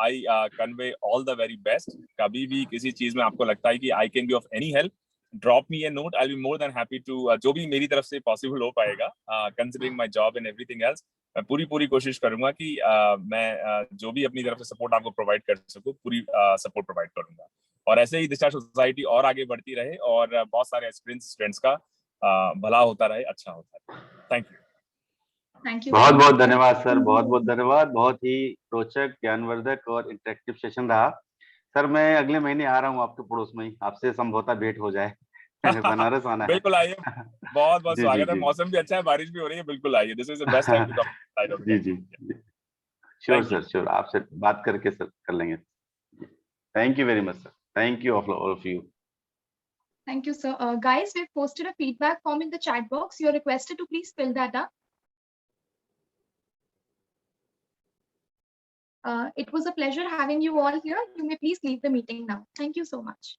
I convey all the very best. कभी भी किसी चीज में आपको लगता है कि I can be of any help, drop me a note, I will be more than happy to, जो भी मेरी तरफ से पॉसिबल हो पाएगा, considering my job and everything else, मैं पूरी कोशिश करूंगा कि मैं जो भी अपनी तरफ से सपोर्ट आपको प्रोवाइड कर सकूं, पूरी सपोर्ट प्रोवाइड करूंगा। और ऐसे ही दिशा सोसाइटी और आगे बढ़ती रहे और बहुत सारे एक्सपीरियंस स्टूडेंट्स का भला होता रहे, अच्छा होता रहे। Thank you. Thank you. बहुत बहुत धन्यवाद सर, बहुत बहुत धन्यवाद। बहुत ही रोचक, ज्ञानवर्धक और इंटरेक्टिव सेशन रहा। सर मैं अगले महीने आ रहा हूँ आपके पड़ोस में ही, आपसे संभवतः भेंट हो जाए। बनारस आना है। बिल्कुल आइए, बहुत बहुत स्वागत है। जी। मौसम भी अच्छा है, बारिश भी हो रही है, बिल्कुल आइए। This is the best time to come. जी श्योर सर, श्योर, आपसे बात करके सर कर लेंगे। Thank you very much sir, thank you all of you. Thank you, sir. Guys, we've posted a feedback form in the chat box. You're requested to please fill that up. It was a pleasure having you all here. You may please leave the meeting now. Thank you so much.